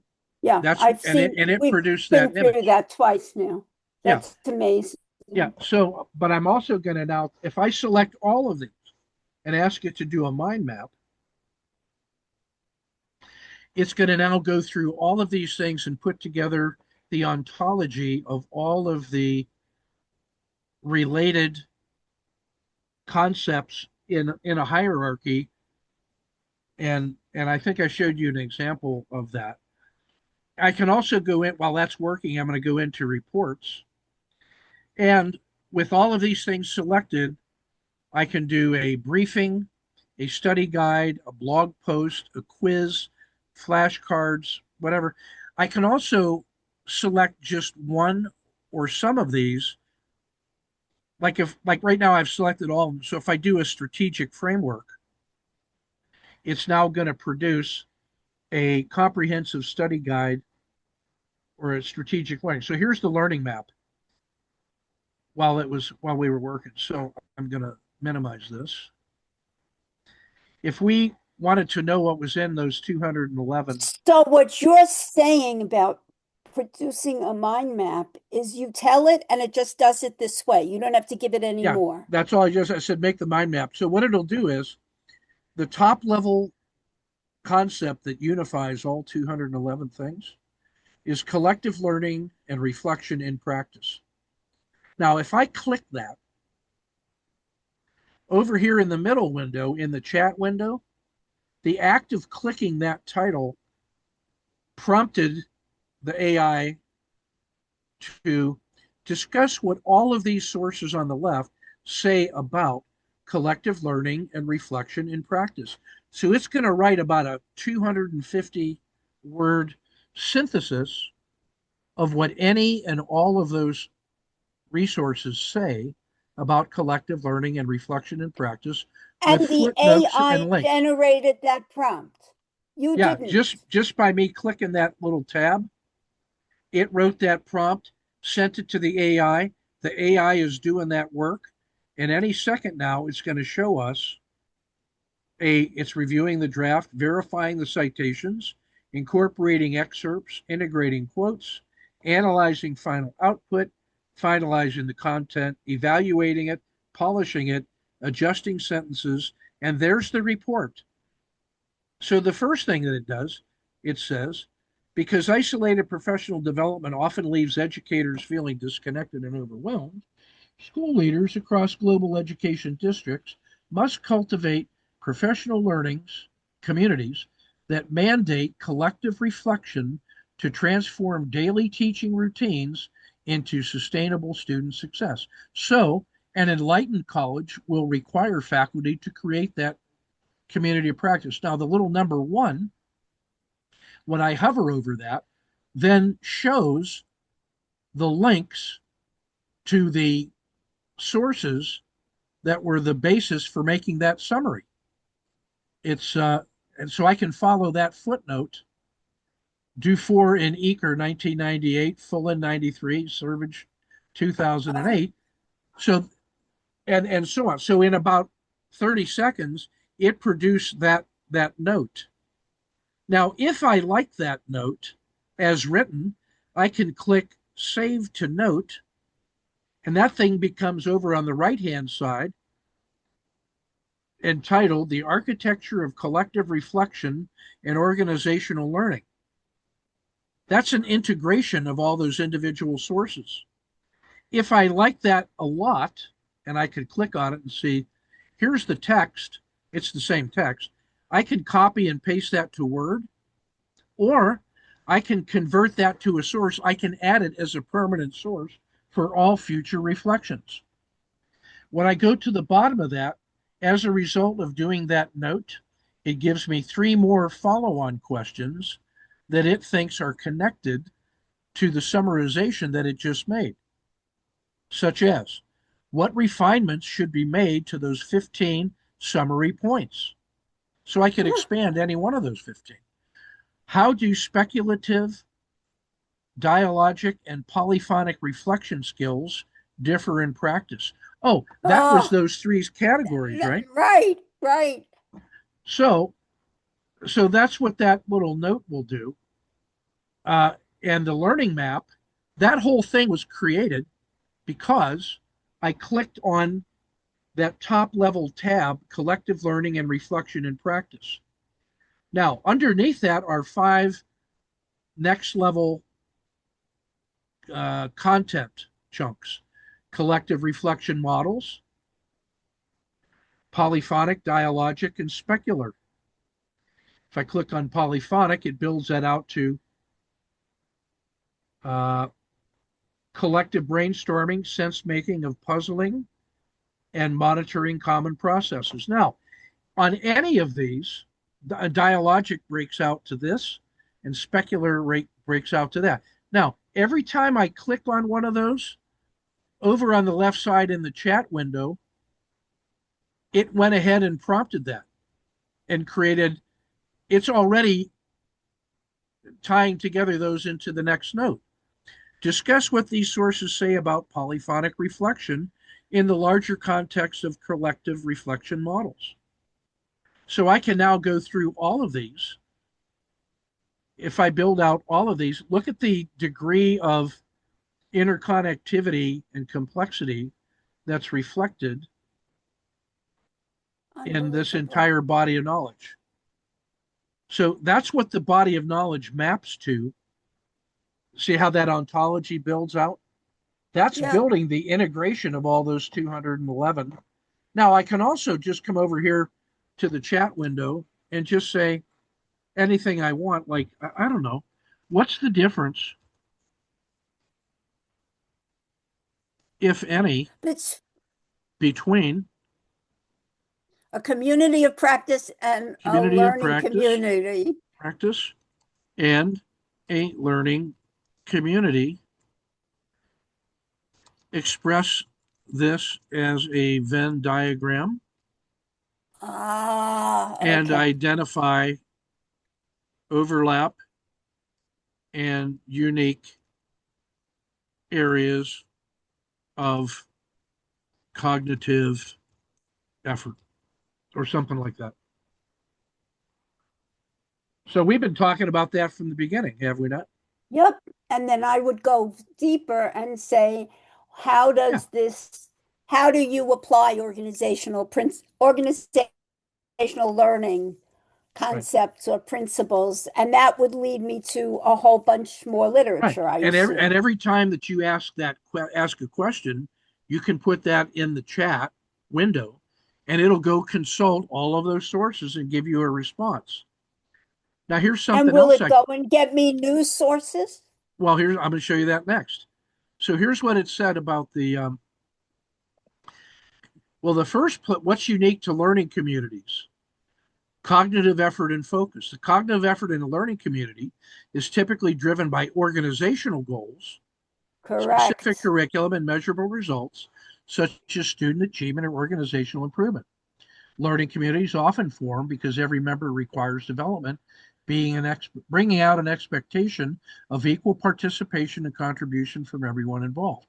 Yeah. That's I've and it seen, and it we've produced been that through image. that twice now. Yeah, That's amazing. yeah. So, but I'm also going to now, if I select all of these and ask it to do a mind map, it's going to now go through all of these things and put together the ontology of all of the related concepts in a hierarchy. And I think I showed you an example of that. I can also go in while that's working. I'm going to go into reports, and with all of these things selected, I can do a briefing, a study guide, a blog post, a quiz, flashcards, whatever. I can also select just one or some of these. Like right now I've selected all of them. So if I do a strategic framework, it's now going to produce a comprehensive study guide or a strategic learning. So here's the learning map while we were working. So I'm going to minimize this. If we wanted to know what was in those 211, So what you're saying about producing a mind map is you tell it and it just does it this way. You don't have to give it any yeah, more. that's all I said, make the mind map. So what it'll do is the top level concept that unifies all 211 things is collective learning and reflection in practice. Now, if I click that over here in the middle window, in the chat window, the act of clicking that title prompted the AI to discuss what all of these sources on the left say about collective learning and reflection in practice. So it's going to write about a 250 word synthesis of what any and all of those resources say about collective learning and reflection in practice with And the footnotes and AI links. generated that prompt. You Yeah, didn't. just by me clicking that little tab, it wrote that prompt, sent it to the AI. The AI is doing that work. And any second now, it's going to show us it's reviewing the draft, verifying the citations, incorporating excerpts, integrating quotes, analyzing final output, finalizing the content, evaluating it, polishing it, adjusting sentences, and there's the report. So the first thing that it does, it says, because isolated professional development often leaves educators feeling disconnected and overwhelmed, school leaders across global education districts must cultivate professional learnings communities that mandate collective reflection to transform daily teaching routines into sustainable student success. So, an enlightened college will require faculty to create that community of practice. Now, the little number one, when I hover over that, then shows the links to the sources that were the basis for making that summary. It's and so I can follow that footnote. Dufour in Eaker 1998, Fullen 93, Servage 2008. So and so on. So in about 30 seconds, it produced that note. Now, if I like that note as written, I can click save to note, and that thing becomes over on the right-hand side entitled The Architecture of Collective Reflection and Organizational Learning. That's an integration of all those individual sources. If I like that a lot, and I could click on it and see, here's the text, it's the same text, I can copy and paste that to Word, or I can convert that to a source. I can add it as a permanent source for all future reflections. When I go to the bottom of that, as a result of doing that note, it gives me 3 more follow-on questions that it thinks are connected to the summarization that it just made, such as, what refinements should be made to those 15 summary points? So I could expand any one of those 15. How do speculative, dialogic, and polyphonic reflection skills differ in practice? Oh, that was Oh, those 3 categories, right? right, right. So, so that's what that little note will do. Uh, and the learning map, that whole thing was created because I clicked on that top level tab, collective learning and reflection in practice. Now, underneath that are 5 next level content chunks: collective reflection models, polyphonic, dialogic, and specular. If I click on polyphonic, it builds that out to uh, collective brainstorming, sense making of puzzling, and monitoring common processes. Now, on any of these, a dialogic breaks out to this, and specular rate breaks out to that. Now, every time I click on one of those, over on the left side in the chat window, it went ahead and prompted that and created, it's already tying together those into the next note. Discuss what these sources say about polyphonic reflection in the larger context of collective reflection models. So I can now go through all of these. If I build out all of these, look at the degree of interconnectivity and complexity that's reflected in this Unbelievable. entire body of knowledge. So that's what the body of knowledge maps to. See how that ontology builds out? That's Yeah. building the integration of all those 211. Now I can also just come over here to the chat window and just say anything I want. Like, I don't know, what's the difference, if any, It's between a community of practice and a community of learning community. practice, and a learning community? Express this as a Venn diagram Ah, and okay. identify overlap and unique areas of cognitive effort or something like that. So we've been talking about that from the beginning, have we not? Yep. And then I would go deeper and say, Yeah, how do you apply organizational learning right, concepts or principles? And that would lead me to a whole bunch more right. literature, I And assume. every time that you ask a question, you can put that in the chat window, and it'll go consult all of those sources and give you a response. Now here's And something will else it go and get me news sources? here's I'm going to show you that next. So here's what it said about the first, what's unique to learning communities? Cognitive effort and focus. The cognitive effort in a learning community is typically driven by organizational goals, specific Correct. curriculum, and measurable results, such as student achievement or organizational improvement. Learning communities often form because every member requires development, bringing out an expectation of equal participation and contribution from everyone involved.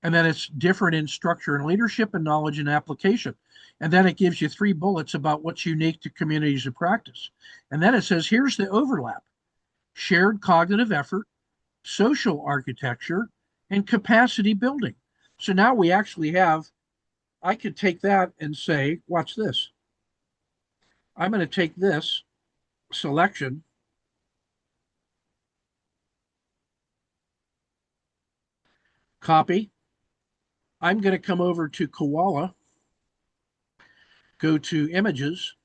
And then it's different in structure and leadership and knowledge and application. And then it gives you 3 bullets about what's unique to communities of practice. And then it says, here's the overlap: shared cognitive effort, social architecture, and capacity building. So now we actually have, I could take that and say, watch this. I'm going to take this selection, copy. I'm going to come over to Koala, go to images.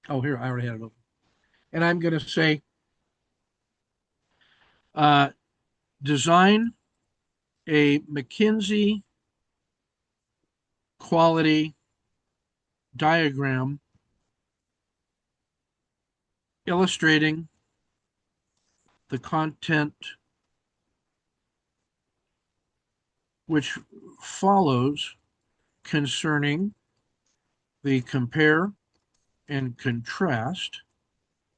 Oh, here, I already had it open. And I'm going to say, uh, design a McKinsey quality diagram illustrating the content which follows concerning the compare and contrast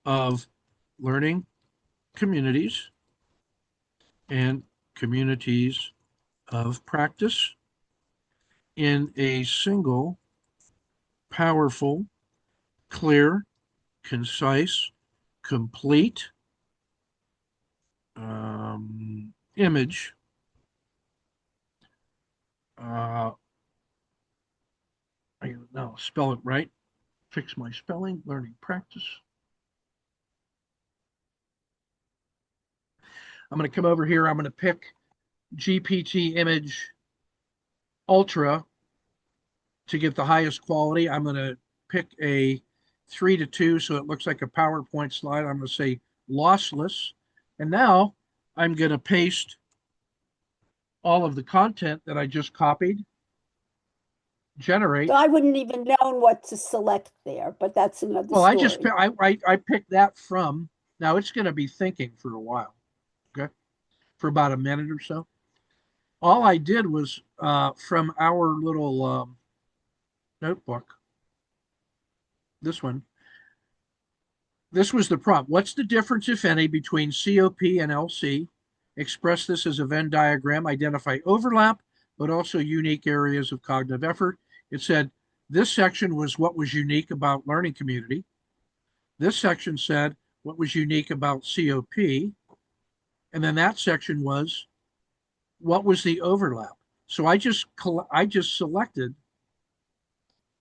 of learning communities and communities of practice in a single, powerful, clear, concise, complete image. I now spell it right. Fix my spelling, learning practice. I'm going to come over here. I'm going to pick GPT image ultra to get the highest quality. I'm going to pick a 3:2 so it looks like a PowerPoint slide. I'm going to say lossless. And now I'm going to paste all of the content that I just copied, So generate. I wouldn't even known what to select there, but that's another Well, story. I picked that from, now it's going to be thinking for a while, okay, for about a minute or so. All I did was from our little notebook, this one, this was the prompt. What's the difference, if any, between COP and LC? Express this as a Venn diagram, identify overlap, but also unique areas of cognitive effort. It said this section was what was unique about learning community. This section said what was unique about COP. And then that section was what was the overlap. So I just selected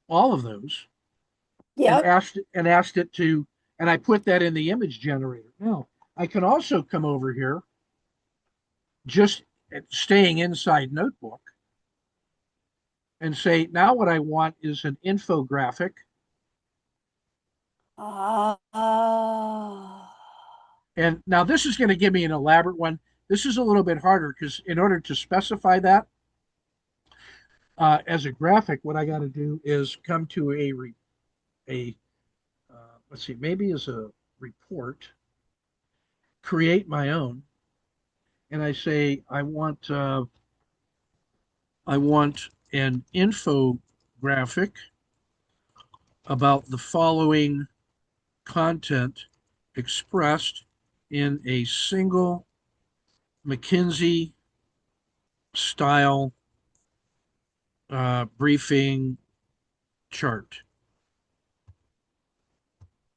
all of those Yep. and asked it to, and I put that in the image generator. Now I can also come over here, just staying inside Notebook, and say now what I want is an infographic. Ah. And now this is going to give me an elaborate one. This is a little bit harder because in order to specify that as a graphic, what I got to do is come to a let's see, maybe as a report, create my own, and I say I want an infographic about the following content expressed in a single McKinsey style briefing chart.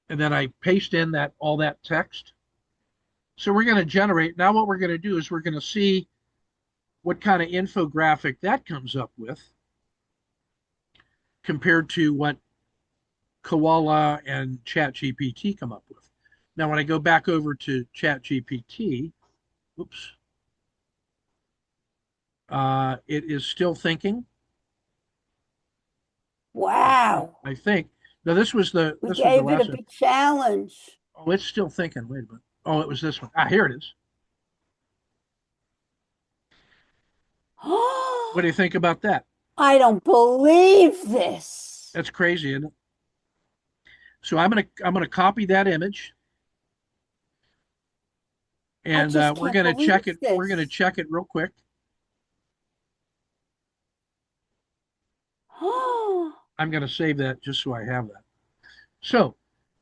And then I paste in that all that text. So we're going to generate. Now what we're going to do is we're going to see what kind of infographic that comes up with compared to what Koala and ChatGPT come up with. Now, when I go back over to ChatGPT, oops, it is still thinking. Wow. I think. Now, We this was the gave it a last one. big challenge. Oh, it's still thinking. Wait a minute. Oh, it was this one. Ah, here it is. What do you think about that? I don't believe this. That's crazy, isn't it? So I'm gonna copy that image, I and just we're can't gonna believe check it. We're gonna this. check it real quick. I'm gonna save that just so I have that. So,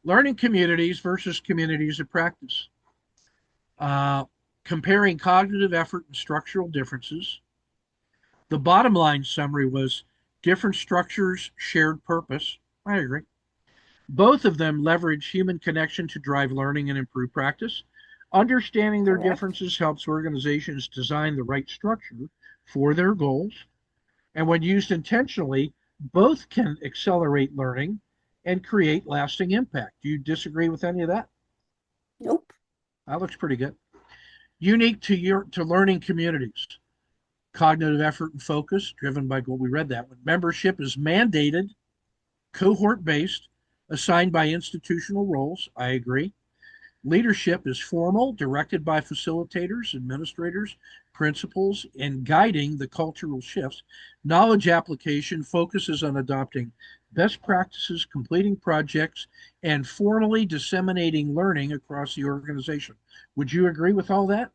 learning communities versus communities of practice. Uh, Comparing cognitive effort and structural differences. The bottom line summary was different structures, shared purpose. I agree. Both of them leverage human connection to drive learning and improve practice. Understanding their Correct. differences helps organizations design the right structure for their goals. And when used intentionally, both can accelerate learning and create lasting impact. Do you disagree with any of that? Nope. That looks pretty good. Unique to learning communities. Cognitive effort and focus, driven by goal. We read that one. Membership is mandated, cohort based, assigned by institutional roles. I agree. Leadership is formal, directed by facilitators, administrators, principals, and guiding the cultural shifts. Knowledge application focuses on adopting best practices, completing projects, and formally disseminating learning across the organization. Would you agree with all that?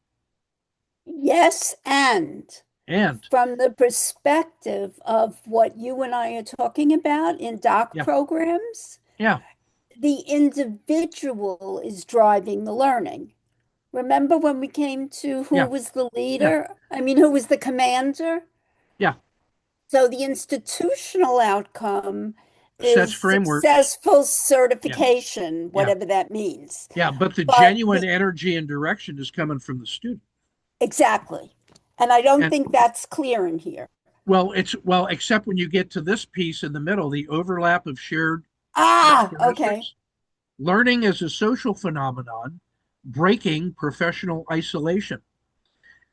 Yes, and And from the perspective of what you and I are talking about in doc yeah, programs, yeah, the individual is driving the learning. Remember when we came to who yeah, was the yeah, leader? I mean, who was the commander? yeah. So the institutional outcome Sets is frameworks. successful Yeah, certification, yeah, whatever that means. yeah. But the But genuine the energy and direction is coming from the student. exactly. And I don't And think that's clear in here. except when you get to this piece in the middle, the overlap of shared Okay. characteristics. Learning is a social phenomenon, breaking professional isolation.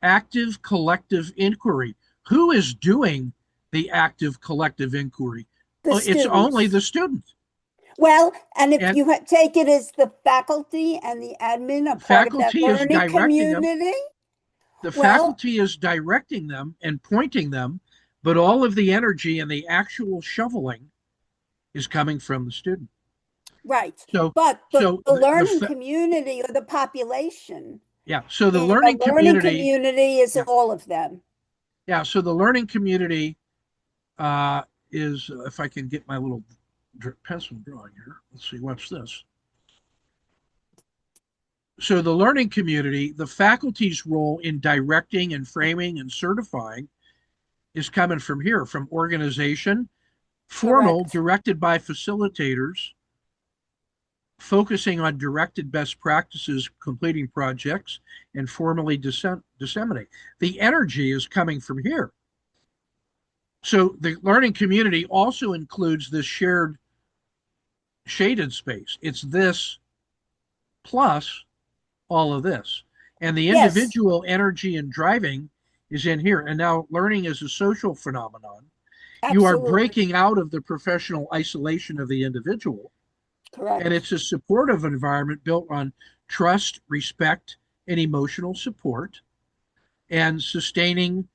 Active collective inquiry. Who is doing the active collective inquiry? The It's only students. the student. Well, and if And you take it as the faculty and the admin are part of that faculty is learning directing them. community, The well, faculty is directing them and pointing them, but all of the energy and the actual shoveling is coming from the student. right. So, But so the learning community or the population yeah, so the in a learning learning community, community is yeah, all of them. yeah. So the learning community uh, is, if I can get my little pencil drawing here. Let's see, watch this. So the learning community, the faculty's role in directing and framing and certifying is coming from here, from organization, formal, Correct. directed by facilitators, focusing on directed best practices, completing projects, and formally disseminate. The energy is coming from here. So the learning community also includes this shared shaded space. It's this plus all of this. And the Yes, individual energy and driving is in here. And now learning is a social phenomenon. You are absolutely. breaking out of the professional isolation of the individual, and Correct. it's a supportive environment built on trust, respect, and emotional support, and sustaining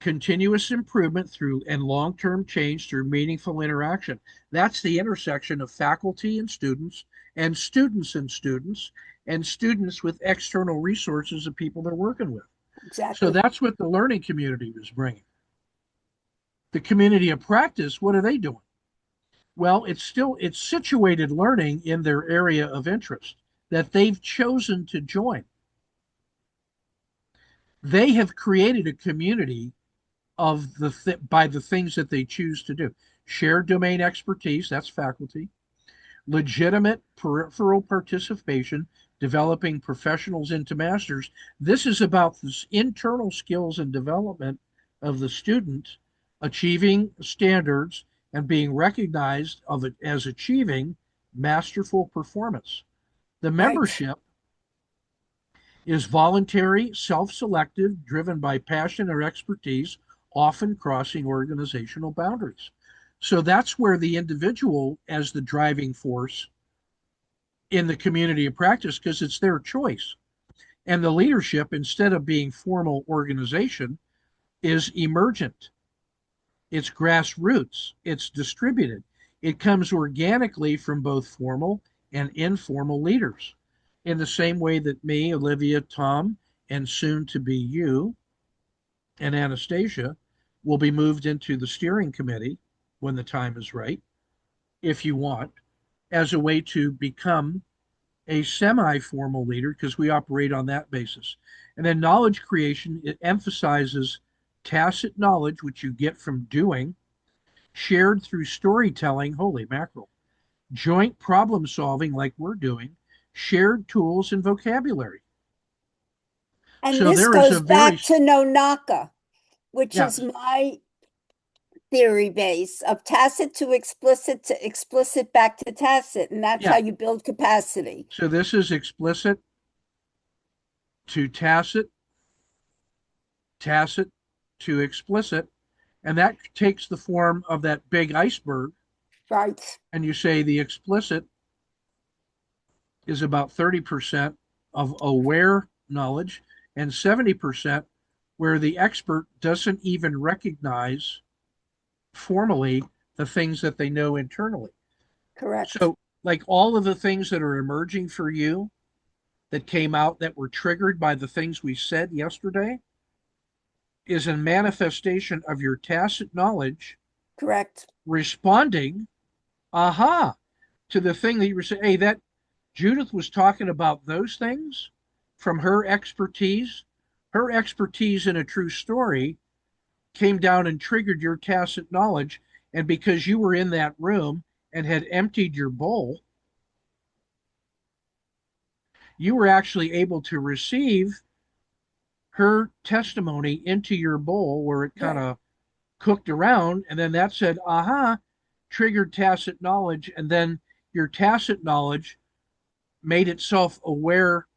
continuous improvement through and long-term change through meaningful interaction. That's the intersection of faculty and students, and students and students, and students with external resources of people they're working with. So Exactly. that's what the learning community was bringing. The community of practice, what are they doing? Well, it's situated learning in their area of interest that they've chosen to join. They have created a community of by the things that they choose to do. Shared domain expertise, that's faculty. Legitimate peripheral participation, developing professionals into masters. This is about this internal skills and development of the student achieving standards and being recognized of it as achieving masterful performance. The Right. membership is voluntary, self-selective, driven by passion or expertise, often crossing organizational boundaries. So that's where the individual as the driving force in the community of practice, because it's their choice. And the leadership, instead of being formal organization, is emergent. It's grassroots. It's distributed. It comes organically from both formal and informal leaders. In the same way that me, Olivia, Tom, and soon to be you and Anastasia will be moved into the steering committee when the time is right, if you want, as a way to become a semi-formal leader because we operate on that basis. And then knowledge creation, it emphasizes tacit knowledge, which you get from doing, shared through storytelling, holy mackerel, joint problem solving like we're doing, shared tools and vocabulary. And So this there is a goes very, back to Nonaka, which yeah, is my theory base of tacit to explicit back to tacit. And that's how yeah. you build capacity. So this is explicit to tacit, tacit to explicit, and that takes the form of that big iceberg. Right. And you say the explicit is about 30% of aware knowledge and 70% where the expert doesn't even recognize formally the things that they know internally. Correct. So, like all of the things that are emerging for you that came out that were triggered by the things we said yesterday is a manifestation of your tacit knowledge Correct. responding, aha, to the thing that you were saying. Hey, that Judith was talking about those things from her expertise. Her expertise in a true story came down and triggered your tacit knowledge. And because you were in that room and had emptied your bowl, you were actually able to receive her testimony into your bowl where it kind Right. of cooked around. And then that said, aha, triggered tacit knowledge. And then your tacit knowledge made itself aware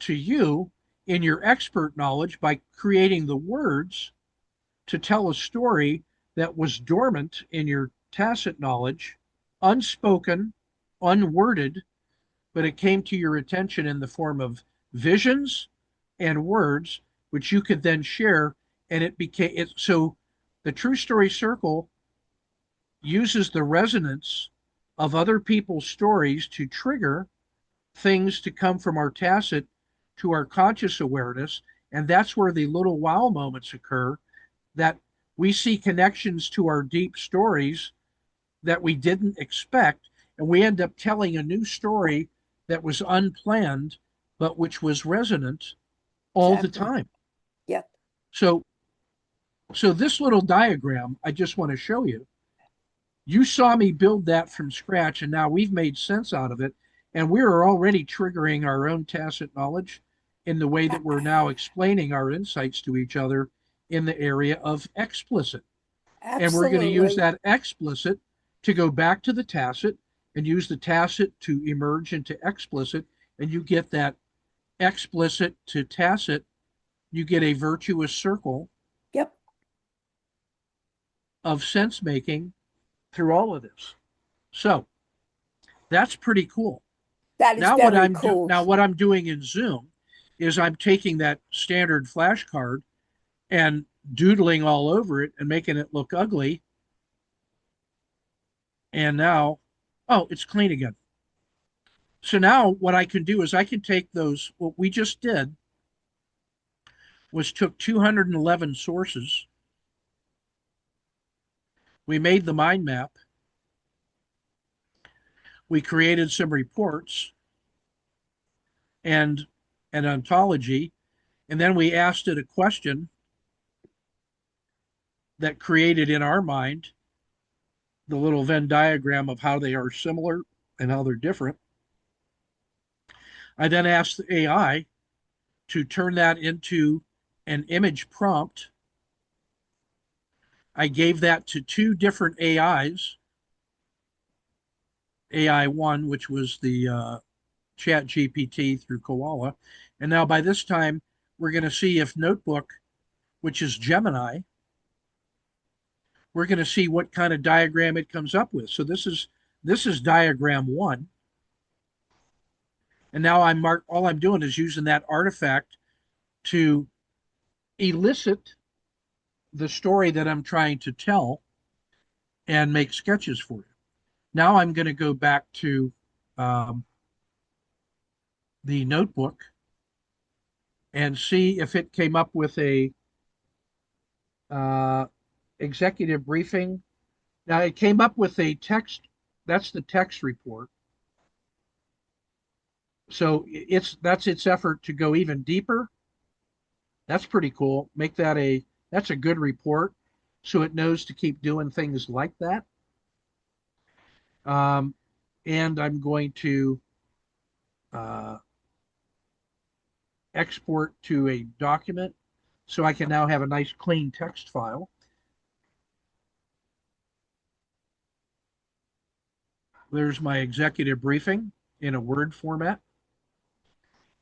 to you in your expert knowledge by creating the words to tell a story that was dormant in your tacit knowledge, unspoken, unworded, but it came to your attention in the form of visions and words, which you could then share. And it became it. So the true story circle uses the resonance of other people's stories to trigger things to come from our tacit to our conscious awareness. And that's where the little wow moments occur that we see connections to our deep stories that we didn't expect. And we end up telling a new story that was unplanned, but which was resonant all the Exactly. time. Yep. So, so this little diagram, I just want to show you. You saw me build that from scratch, and now we've made sense out of it. And we are already triggering our own tacit knowledge in the way that we're now explaining our insights to each other in the area of explicit. And we're going to use Absolutely. that explicit to go back to the tacit and use the tacit to emerge into explicit. And you get that explicit to tacit, you get a virtuous circle Yep. of sense making through all of this. So that's pretty cool. That is very cool. Now what I'm doing in Zoom is I'm taking that standard flashcard and doodling all over it and making it look ugly. And now, oh, it's clean again. So now what I can do is I can take those, what we just did was took 211 sources. We made the mind map. We created some reports and an ontology. And then we asked it a question that created in our mind the little Venn diagram of how they are similar and how they're different. I then asked the AI to turn that into an image prompt. I gave that to two different AIs. AI one, which was the Chat GPT through Koala. And now by this time, we're going to see if Notebook, which is Gemini, we're going to see what kind of diagram it comes up with. So this is diagram one. And now all I'm doing is using that artifact to elicit the story that I'm trying to tell and make sketches for you. Now I'm going to go back to um, the notebook and see if it came up with a uh, executive briefing. Now it came up with a text. That's the text report. So that's its effort to go even deeper. That's pretty cool. Make that that's a good report, so it knows to keep doing things like that. Um, and I'm going to uh, export to a document so I can now have a nice clean text file. There's my executive briefing in a Word format.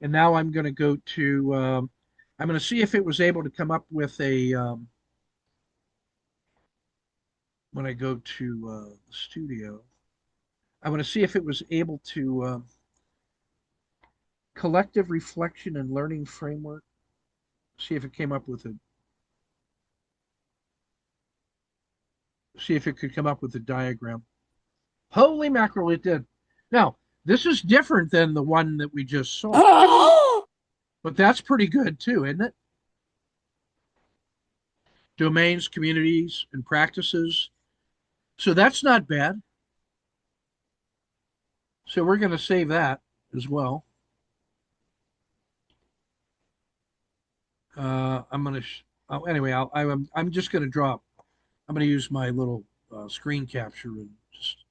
And now I'm going to go to, I'm going to see if it was able to come up with a, when I go to the studio, I'm going to see if it was able to, collective reflection and learning framework, see if it came up with a, see if it could come up with a diagram. Holy mackerel, it did. Now, this is different than the one that we just saw, but that's pretty good too, isn't it? Domains, communities, and practices. So that's not bad. So we're going to save that as well. I'm going to, oh, anyway, I'm just going to drop, I'm going to use my little screen capture and just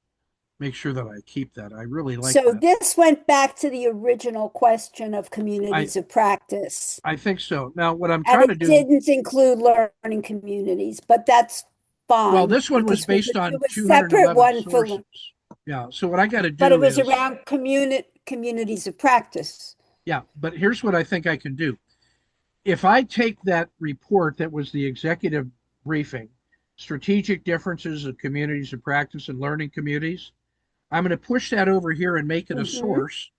make sure that I keep that. I really like So that. this went back to the original question of I, communities of practice, I think so. Now, what I'm and trying to it do, didn't include learning communities, but that's well, fine this one was because we based could do on a separate 211 one for, sources. Yeah. So what I got to but it do was is, around communities of practice. yeah, but here's what I think I can do. If I take that report that was the executive briefing, strategic differences of communities of practice and learning communities, I'm going to push that over here and make it a Hmm. source.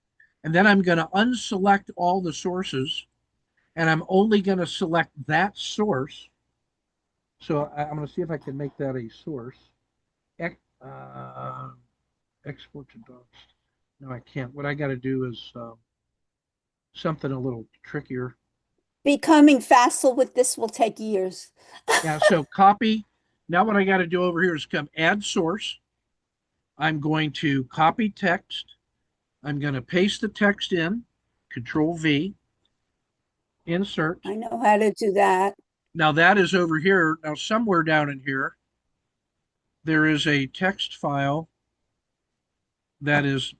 And then I'm going to unselect all the sources and I'm only going to select that source. So I'm going to see if I can make that a source. Uh, export to docs. No, I can't. What I got to do is something a little trickier. Becoming facile with this will take years. Yeah, so copy. Now what I got to do over here is come add source. I'm going to copy text. I'm going to paste the text in, Control V, insert. I know how to do that. Now that is over here. Now somewhere down in here, there is a text file that is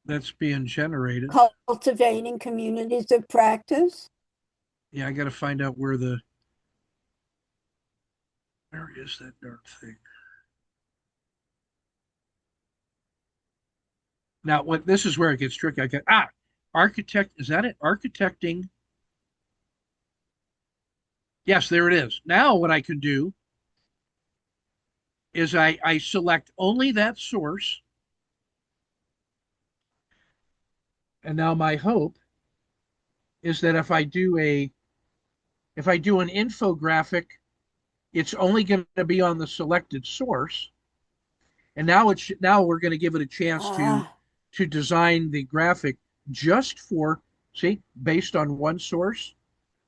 that's being generated. Cultivating communities of practice. Yeah, I got to find out where is that darn thing? Now what this is where it gets tricky. I got architect, is that it? Architecting. Yes, there it is. Now what I can do is I select only that source. And now my hope is that if I do an infographic, it's only going to be on the selected source. And now we're going to give it a chance Ah, to design the graphic just for, see, based on one source,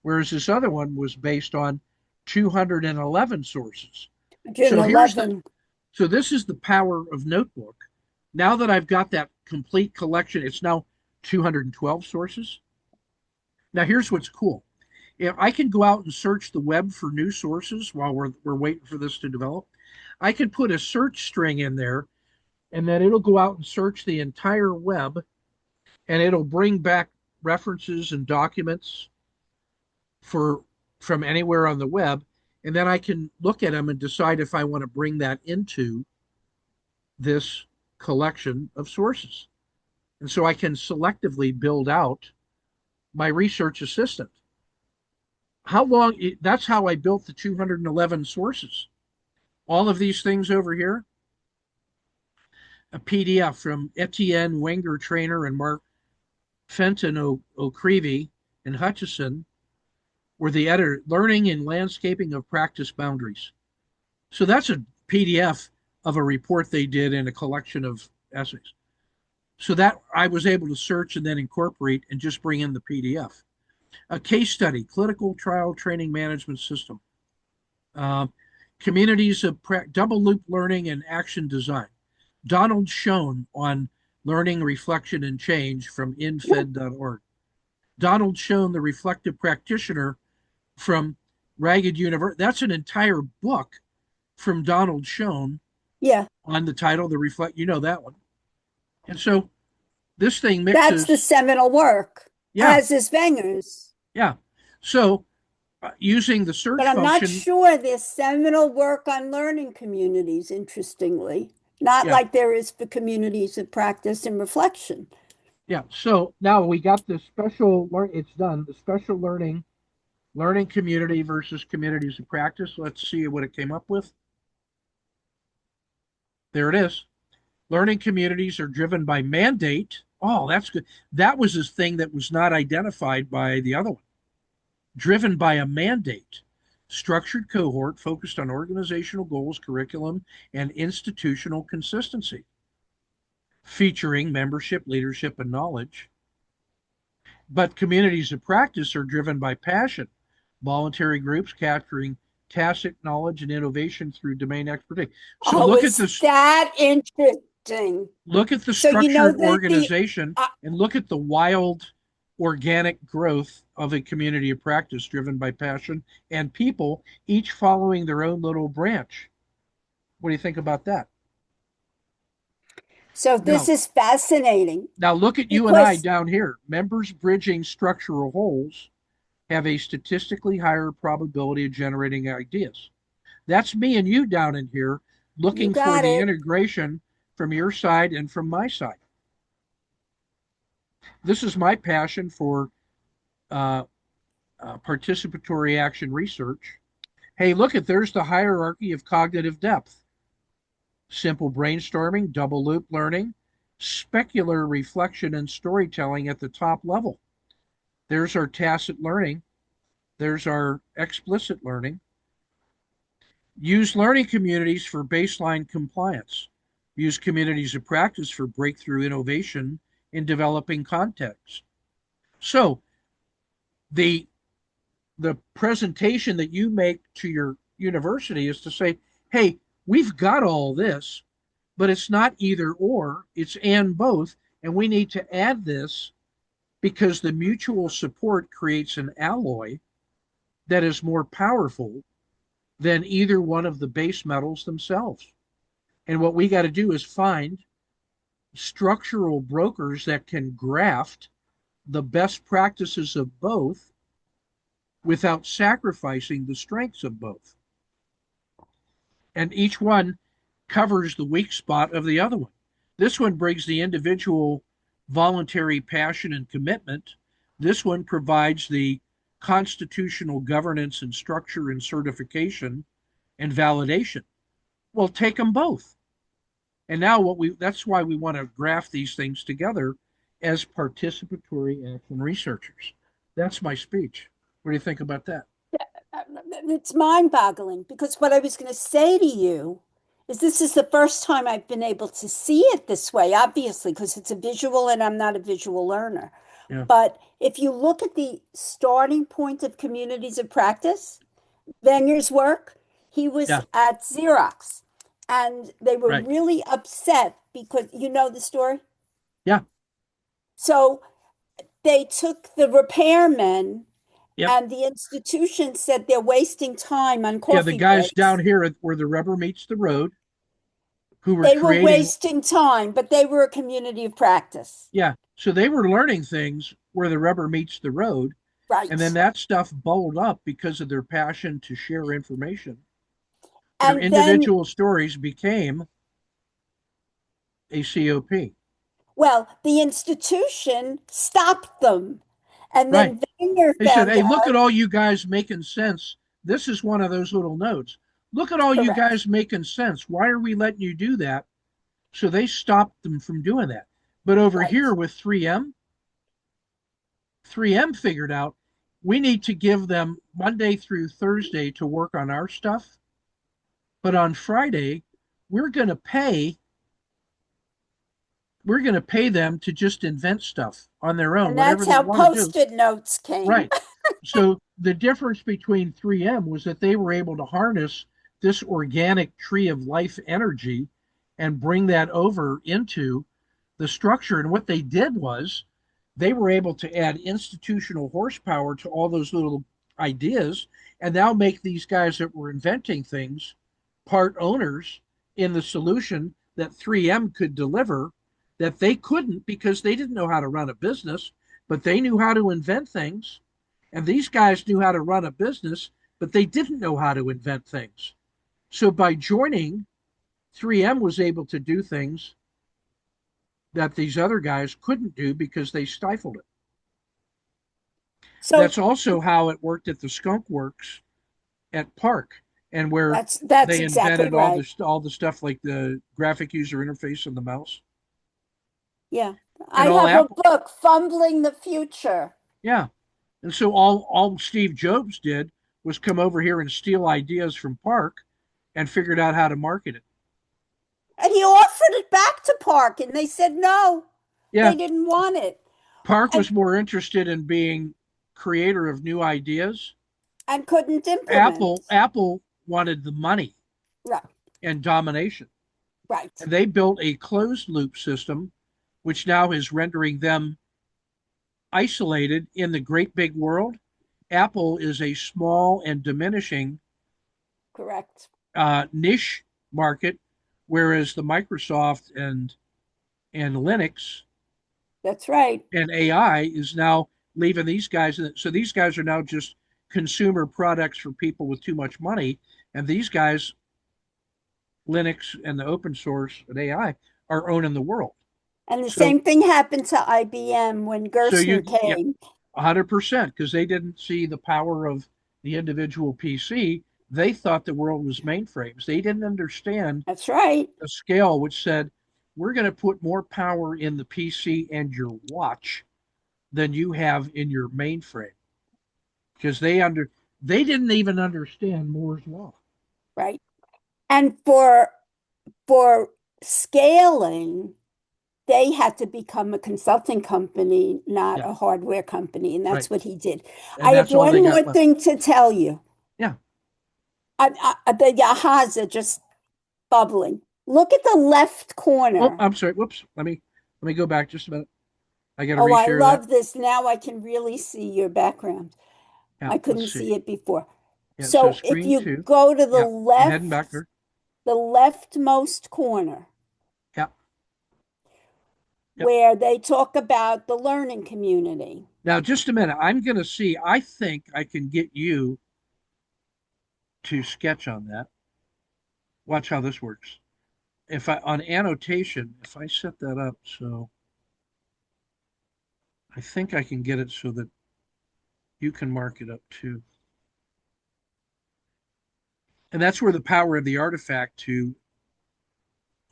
whereas this other one was based on 211 sources. So here's the 111. so this is the power of Notebook. Now that I've got that complete collection, it's now 212 sources. Now here's what's cool. If I can go out and search the web for new sources while we're waiting for this to develop, I can put a search string in there and then it'll go out and search the entire web and it'll bring back references and documents for from anywhere on the web. And then I can look at them and decide if I want to bring that into this collection of sources. And so I can selectively build out my research assistant. How long? That's how I built the 211 sources. All of these things over here, a PDF from Etienne Wenger Trainer and Mark Fenton O'Creevy and Hutchison were the editor, Learning and Landscaping of Practice Boundaries. So that's a PDF of a report they did in a collection of essays. So that I was able to search and then incorporate and just bring in the PDF. A case study, clinical trial training management system, uh, communities of double loop learning and action design. Donald Schoen on learning, reflection, and change from infed.org. Donald Schoen, the reflective practitioner from Ragged University. That's an entire book from Donald Schoen Yeah, on the title, the reflect, you know that one. And so this thing that's the mixes, seminal work, yeah, as is Wenger's. yeah. So using the But search I'm not function, sure there's seminal work on learning communities, interestingly. Not yeah, like there is for communities of practice and reflection. yeah. So now we got the special learn. It's done. The special learning community versus communities of practice. Let's see what it came up with. There it is. Learning communities are driven by mandate. Oh, that's good. That was this thing that was not identified by the other one. Driven by a mandate. Structured cohort focused on organizational goals, curriculum, and institutional consistency, featuring membership, leadership, and knowledge. But communities of practice are driven by passion. Voluntary groups capturing tacit knowledge and innovation through domain expertise. So Oh, is that interesting? look at the So you know structured that the organization and look at the wild organic growth of a community of practice driven by passion and people each following their own little branch. What do you think about that? so this Now, is fascinating now look at you and I because down here. Members bridging structural holes have a statistically higher probability of generating ideas. That's me and you down in here you looking for got the it. integration from your side and from my side. This is my passion for uh, participatory action research. Hey, look at there's the hierarchy of cognitive depth: simple brainstorming, double loop learning, specular reflection, and storytelling at the top level. There's our tacit learning, there's our explicit learning. Use learning communities for baseline compliance. Use communities of practice for breakthrough innovation in developing contexts. So the the presentation that you make to your university is to say, hey, we've got all this, but it's not either or, it's and both. And we need to add this because the mutual support creates an alloy that is more powerful than either one of the base metals themselves. And what we got to do is find structural brokers that can graft the best practices of both without sacrificing the strengths of both. And each one covers the weak spot of the other one. This one brings the individual voluntary passion and commitment. This one provides the constitutional governance and structure and certification and validation. Well, take them both. And now that's why we want to graph these things together as participatory action researchers. That's my speech. What do you think about that? It's mind-boggling because what I was going to say to you is this is the first time I've been able to see it this way, obviously, because it's a visual and I'm not a visual learner. Yeah. But if you look at the starting point of communities of practice, Wenger's work, he was Yeah. at Xerox and they were Right. really upset because you know the story. Yeah. So they took the repairmen Yep. and the institution said they're wasting time on Yeah. The coffee guys down breaks. here where the rubber meets the road who were They were creating, wasting time, but they were a community of practice. yeah. So they were learning things where the rubber meets the road. And then Right. that stuff bubbled up because of their passion to share information. Their And then, individual stories became a COP. well, the institution stopped them. And Right. then Wenger They said, found hey, look out, at all you guys making sense. This is one of those little notes. Look at all you correct, guys making sense. Why are we letting you do that? So they stopped them from doing that. But over right. here with 3M, 3M figured out we need to give them Monday through Thursday to work on our stuff. But on Friday, we're going to pay we're going to pay them to just invent stuff on their own, And whatever that's they how want to do. post-it notes came. Right. So the difference between 3M was that they were able to harness this organic tree of life energy and bring that over into the structure. And what they did was they were able to add institutional horsepower to all those little ideas and now make these guys that were inventing things part owners in the solution that 3M could deliver that they couldn't because they didn't know how to run a business, but they knew how to invent things. And these guys knew how to run a business, but they didn't know how to invent things. So by joining, 3M was able to do things that these other guys couldn't do because they stifled it. So That's also how it worked at the Skunk Works at Park, and where that's they exactly invented right. all the stuff like the graphic user interface and the mouse Yeah. and I all have a Apple. book, Fumbling the Future. Yeah, and so all Steve Jobs did was come over here and steal ideas from Park and figured out how to market it. And he offered it back to Park, and they said no, they Yeah, didn't want it. Park was And more interested in being creator of new ideas. and couldn't Apple implement. Apple wanted the money Right, and domination. right. And they built a closed loop system, which now is rendering them isolated in the great big world. Apple is a small and diminishing Correct. niche market, whereas the Microsoft and Linux That's right. and AI is now leaving these guys. So these guys are now just consumer products for people with too much money, and these guys, Linux and the open source and AI, are owning the world. And the So same thing happened to IBM when so Gerstner yeah, came. 100% because they didn't see the power of the individual PC. They thought the world was mainframes. They didn't understand That's right. a scale which said we're going to put more power in the PC and your watch than you have in your mainframe because they didn't even understand Moore's law. Right. And for scaling, they had to become a consulting company, not Yeah, a hardware company, and right. that's what he did. And I have that's all they one more got left. thing to tell you. Yeah. The yahas are just bubbling. Look at the left Oh, corner. I'm sorry. Whoops. Let me go back just a minute. I got to Oh, I reshare that. love this. Now I can really see your background. Yeah. I Let's couldn't see. see it before. Yeah. So So if screen you two. go to Yeah. I'm heading back there. the leftmost corner, Yeah. Yep. where they talk about the learning community. Now, just a minute. I'm going to see. I think I can get you to sketch on that. Watch how this works. If I on annotation, if I set that up, so I think I can get it so that you can mark it up too. And that's where the power of the artifact to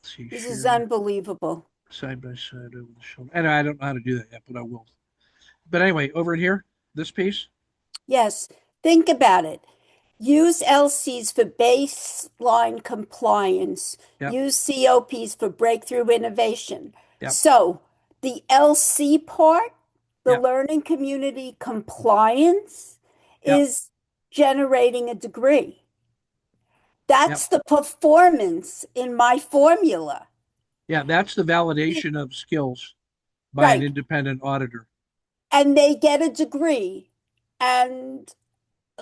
let's see, This is share unbelievable. side by side over the shoulder. And I don't know how to do that yet, but I will. But anyway, over in here, this piece. Yes, think about it. Use LCs for baseline compliance. Yep, Use COPs for breakthrough innovation. yep, So the LC part, the yep, learning community compliance, yep, is generating a degree. yep. That's the performance in my formula. Yeah, that's the validation of skills by an Right. independent auditor. And they get a degree and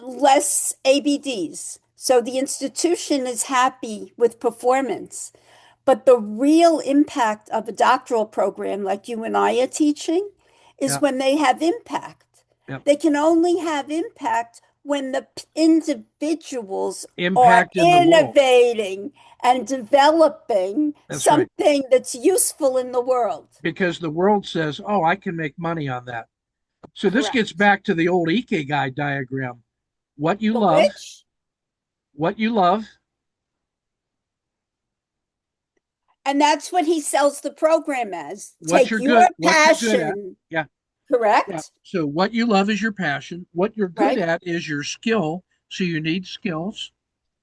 less ABDs. So the institution is happy with performance. But the real impact of a doctoral program like you and I are teaching is Yep, when they have impact. yep. They can only have impact when the individuals are Impact in the world. innovating and developing That's right. something that's useful in the world. Because the world says, oh, I can make money on that. So this gets Correct. back to the old Ikigai diagram. What you The love, which, what you love, and that's what he sells the program as. Take your what you're good at. passion, Yeah, yeah. correct? So what you love is your passion. What you're good Right? at is your skill. So you need skills.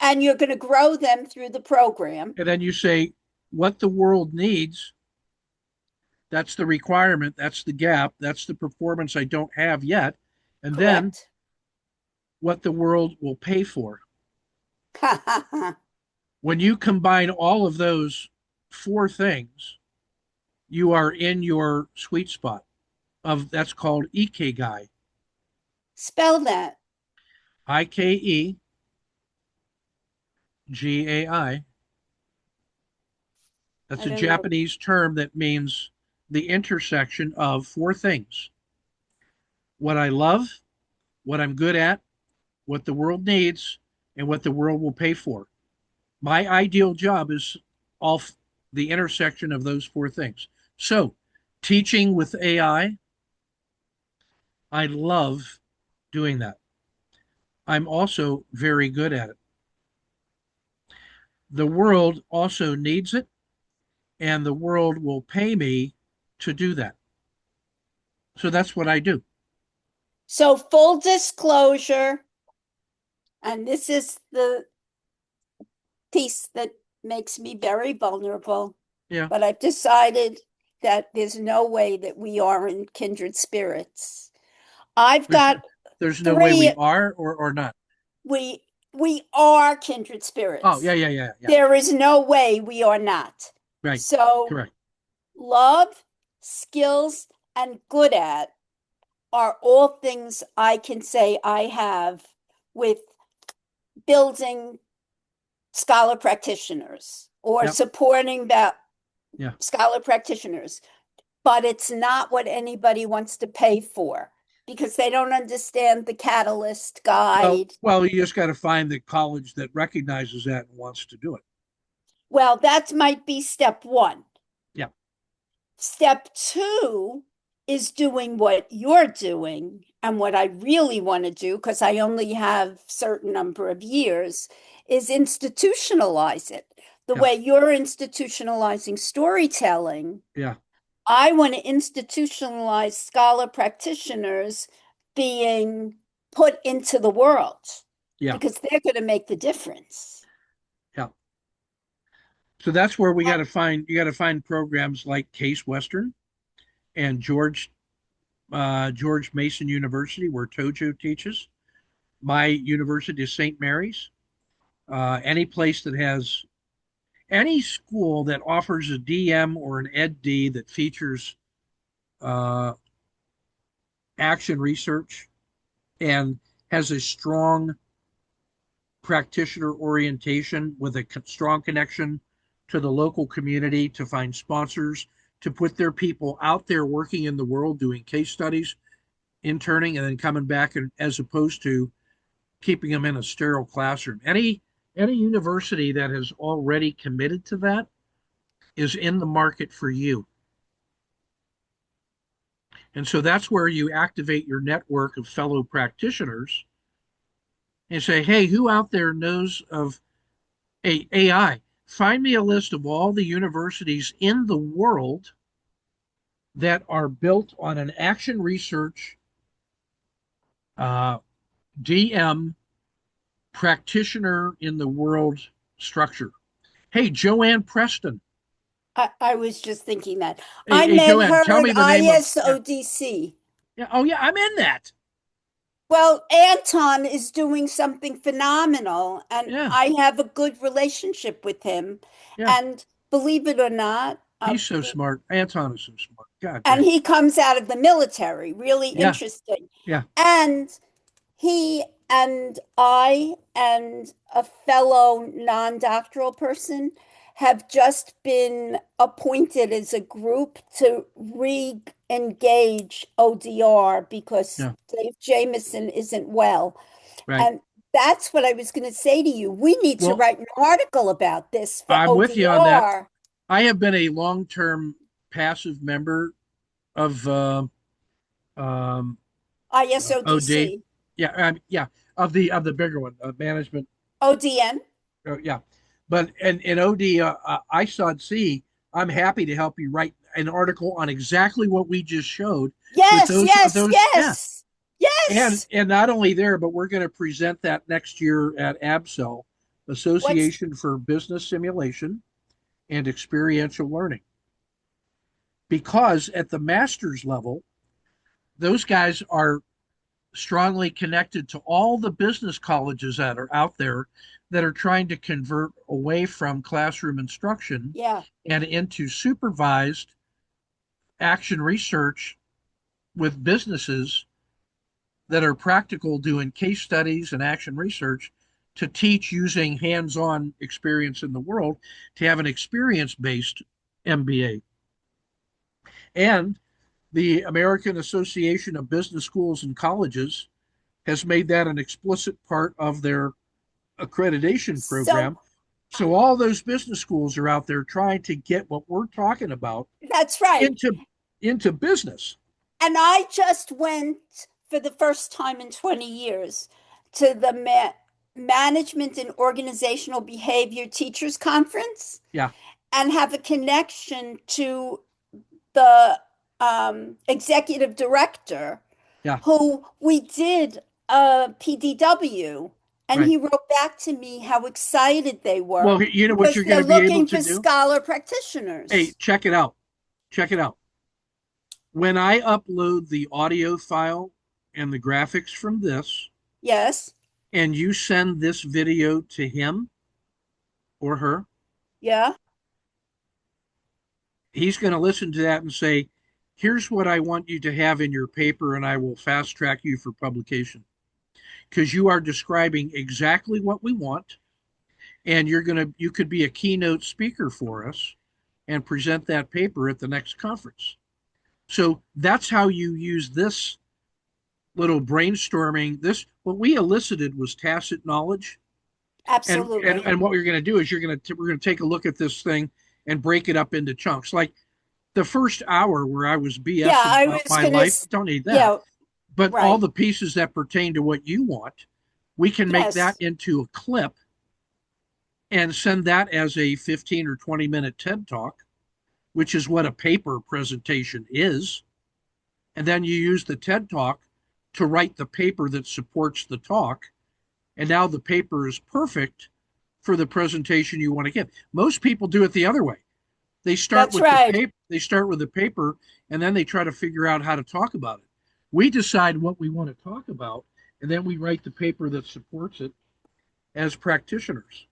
And you're going to grow them through the program. And then you say what the world needs. That's the requirement. That's the gap. That's the performance I don't have yet. And then Correct. what the world will pay for. Ha ha ha. When you combine all of those four things, you are in your sweet spot of that's called Ikigai. Spell that. IKEGAI. That's I a don't know. Japanese term that means the intersection of four things: what I love, what I'm good at, what the world needs, and what the world will pay for. My ideal job is all the intersection of those four things. So, teaching with AI, I love doing that. I'm also very good at it. The world also needs it, and the world will pay me to do that. So that's what I do. So, full disclosure, and this is the piece that makes me very vulnerable, Yeah. but I've decided that there's no way that we are in kindred spirits. I've There's got there's no way we three, are or not. we we are kindred Oh, spirits. yeah. There is no way we are not. Right. So, Correct. love, skills, and good at are all things I can say I have with building scholar practitioners or Yep. supporting that Yeah. scholar practitioners, but it's not what anybody wants to pay for because they don't understand the catalyst Well, guide. well, you just got to find the college that recognizes that and wants to do it. Well, that might be step one. Yeah. Step two is doing what you're doing and what I really want to do because I only have certain number of years is institutionalize it. The Yeah. way you're institutionalizing storytelling, Yeah. I want to institutionalize scholar practitioners being put into the world Yeah. because they're going to make the difference. Yeah. So that's where we got And to find you got to find programs like Case Western and George Mason University, where Tojo teaches. My university is St. Mary's. Any place that has any school that offers a DM or an EdD that features uh, action research and has a strong practitioner orientation with a strong connection to the local community to find sponsors, to put their people out there working in the world doing case studies, interning, and then coming back, and as opposed to keeping them in a sterile classroom. Any university that has already committed to that is in the market for you. And so that's where you activate your network of fellow practitioners and say, hey, who out there knows of AI? Find me a list of all the universities in the world that are built on an action research uh, DM practitioner in the world structure. Hey, Joanne Preston. I was just thinking that. Hey, I hey, met Joanne, tell her me at the name of, yeah, ISODC. yeah. Oh, yeah, I'm in that. Well, Anton is doing something phenomenal, and Yeah, I have a good relationship with him. yeah. And believe it or not, He's so smart. Anton is so smart. God and dang. he comes out of the military, really Yeah, interesting. yeah, And he and I and a fellow non-doctoral person have just been appointed as a group to re-engage ODR because yeah. Dave Jameson isn't well. Right. And that's what I was going to say to you. We need to Well, write an article about this for I'm with you on that. ODR. I have been a long-term passive member of um, OD. ISODC, Yeah, of the bigger one, management. ODN. Yeah, but in OD, ISOD, I'm happy to help you write an article on exactly what we just showed with Yes, yes, those. Yeah, yes, yes. and not only there, but we're going to present that next year at ABSEL, What's Association for Business Simulation and Experiential Learning, because at the master's level, those guys are strongly connected to all the business colleges that are out there that are trying to convert away from classroom instruction yeah. and into supervised action research with businesses that are practical, doing case studies and action research to teach using hands on experience in the world, to have an experience based MBA. And the American Association of Business Schools and Colleges has made that an explicit part of their accreditation So program. So all those business schools are out there trying to get what we're talking about that's right. into into business. And I just went for the first time in 20 years to the Management and Organizational Behavior Teachers Conference Yeah, and have a connection to the executive director yeah, who we did a PDW. And right. he wrote back to me how excited they were Well, you know what because you're going they're to be able looking to for do? scholar Hey, practitioners. check it out. Check it out. When I upload the audio file and the graphics from this, Yes. and you send this video to him or her, Yeah. he's going to listen to that and say, here's what I want you to have in your paper, and I will fast track you for publication. Because you are describing exactly what we want, and you could be a keynote speaker for us and present that paper at the next conference. So that's how you use this little brainstorming. This what we elicited was tacit knowledge, Absolutely. and what we're going to do is we're going to take a look at this thing and break it up into chunks. Like the first hour where I was Yeah, BSing I about was my gonna, life, don't need that. yeah, But all right. the pieces that pertain to what you want, we can make that Yes, into a clip and send that as a 15 or 20-minute TED talk, which is what a paper presentation is. And then you use the TED talk to write the paper that supports the talk. And now the paper is perfect for the presentation you want to give. Most people do it the other way. that's right. They start with the paper and then they try to figure out how to talk about it. We decide what we want to talk about and then we write the paper that supports it as practitioners.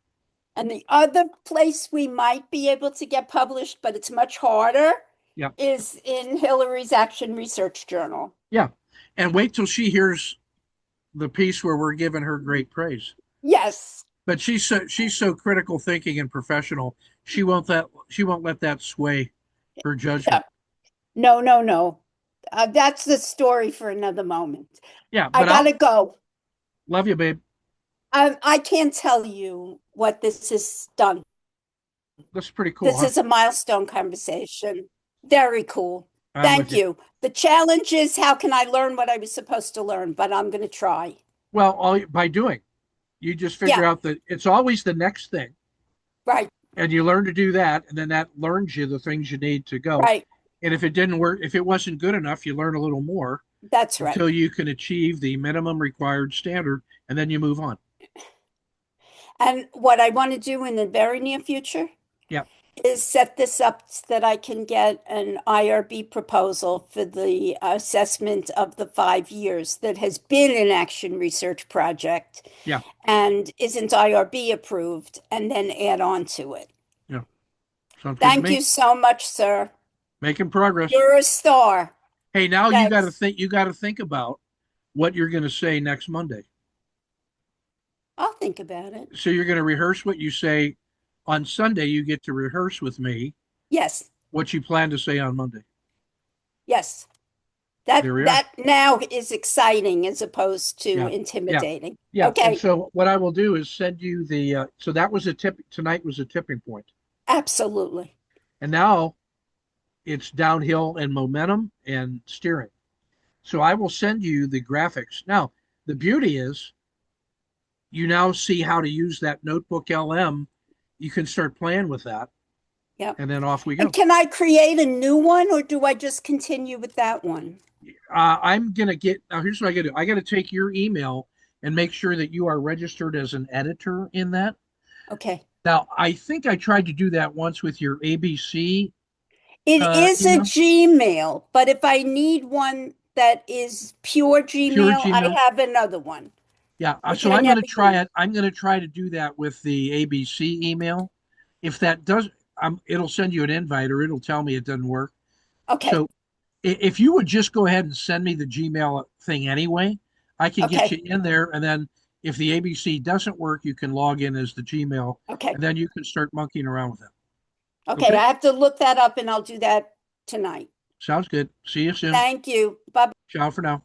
And the other place we might be able to get published, but it's much harder, Yeah. is in Hillary's Action Research Journal. Yeah. And wait till she hears the piece where we're giving her great praise. Yes. But she's so critical thinking and professional. She won't let that sway her Yeah. judgment. No, no, no. That's the story for another moment. Yeah, I but I'll gotta go. love you, babe. I can't tell you what this has done. That's pretty cool, This huh? is a milestone conversation. Very cool. I'm with Thank you. you. The challenge is how can I learn what I was supposed to learn, but I'm going to try. Well, all by doing, you just figure Yeah, out that it's always the next thing, right, and you learn to do that, and then that learns you the things you need to go. right. And if it didn't work, if it wasn't good enough, you learn a little more That's right. until you can achieve the minimum required standard, and then you move on. And what I want to do in the very near future Yeah, is set this up so that I can get an IRB proposal for the assessment of the 5 years that has been an action research project yeah, and isn't IRB approved, and then add on to it. yeah. Sounds good to Thank me. you so much, sir. Making progress. You're a star. Hey, now you got to Yes, think. You got to think about what you're going to say next Monday. I'll think about it. So you're going to rehearse what you say on Sunday. You get to rehearse with me Yes, what you plan to say on Monday. yes. That There we are. that now is exciting as opposed to Yeah, yeah, intimidating. yeah. And Okay, so what I will do is send you the. So that was a tip. Tonight was a tipping point, absolutely. and now it's downhill and momentum and steering. So I will send you the graphics. Now the beauty is you now see how to use that Notebook LM. You can start playing with that, Yeah. and then off we And go. can I create a new one or do I just continue with that one? I'm gonna get now. Here's what I gotta do. I gotta take your email and make sure that you are registered as an editor in that. Okay. Now, I think I tried to do that once with your ABC It is a email, Gmail, but if I need one that is pure pure Gmail, I Gmail. have another one, Yeah. which So I I'm never gonna try use. it. I'm gonna try to do that with the ABC email. If that does, it'll send you an invite or it'll tell me it doesn't work. Okay. So if you would just go ahead and send me the Gmail thing anyway, I can get you Okay. in there. And then if the ABC doesn't work, you can log in as the Gmail Okay. and then you can start monkeying around with it. Okay, Okay, I have to look that up and I'll do that tonight. sounds good. See you soon. Thank you. Bye. Ciao for now.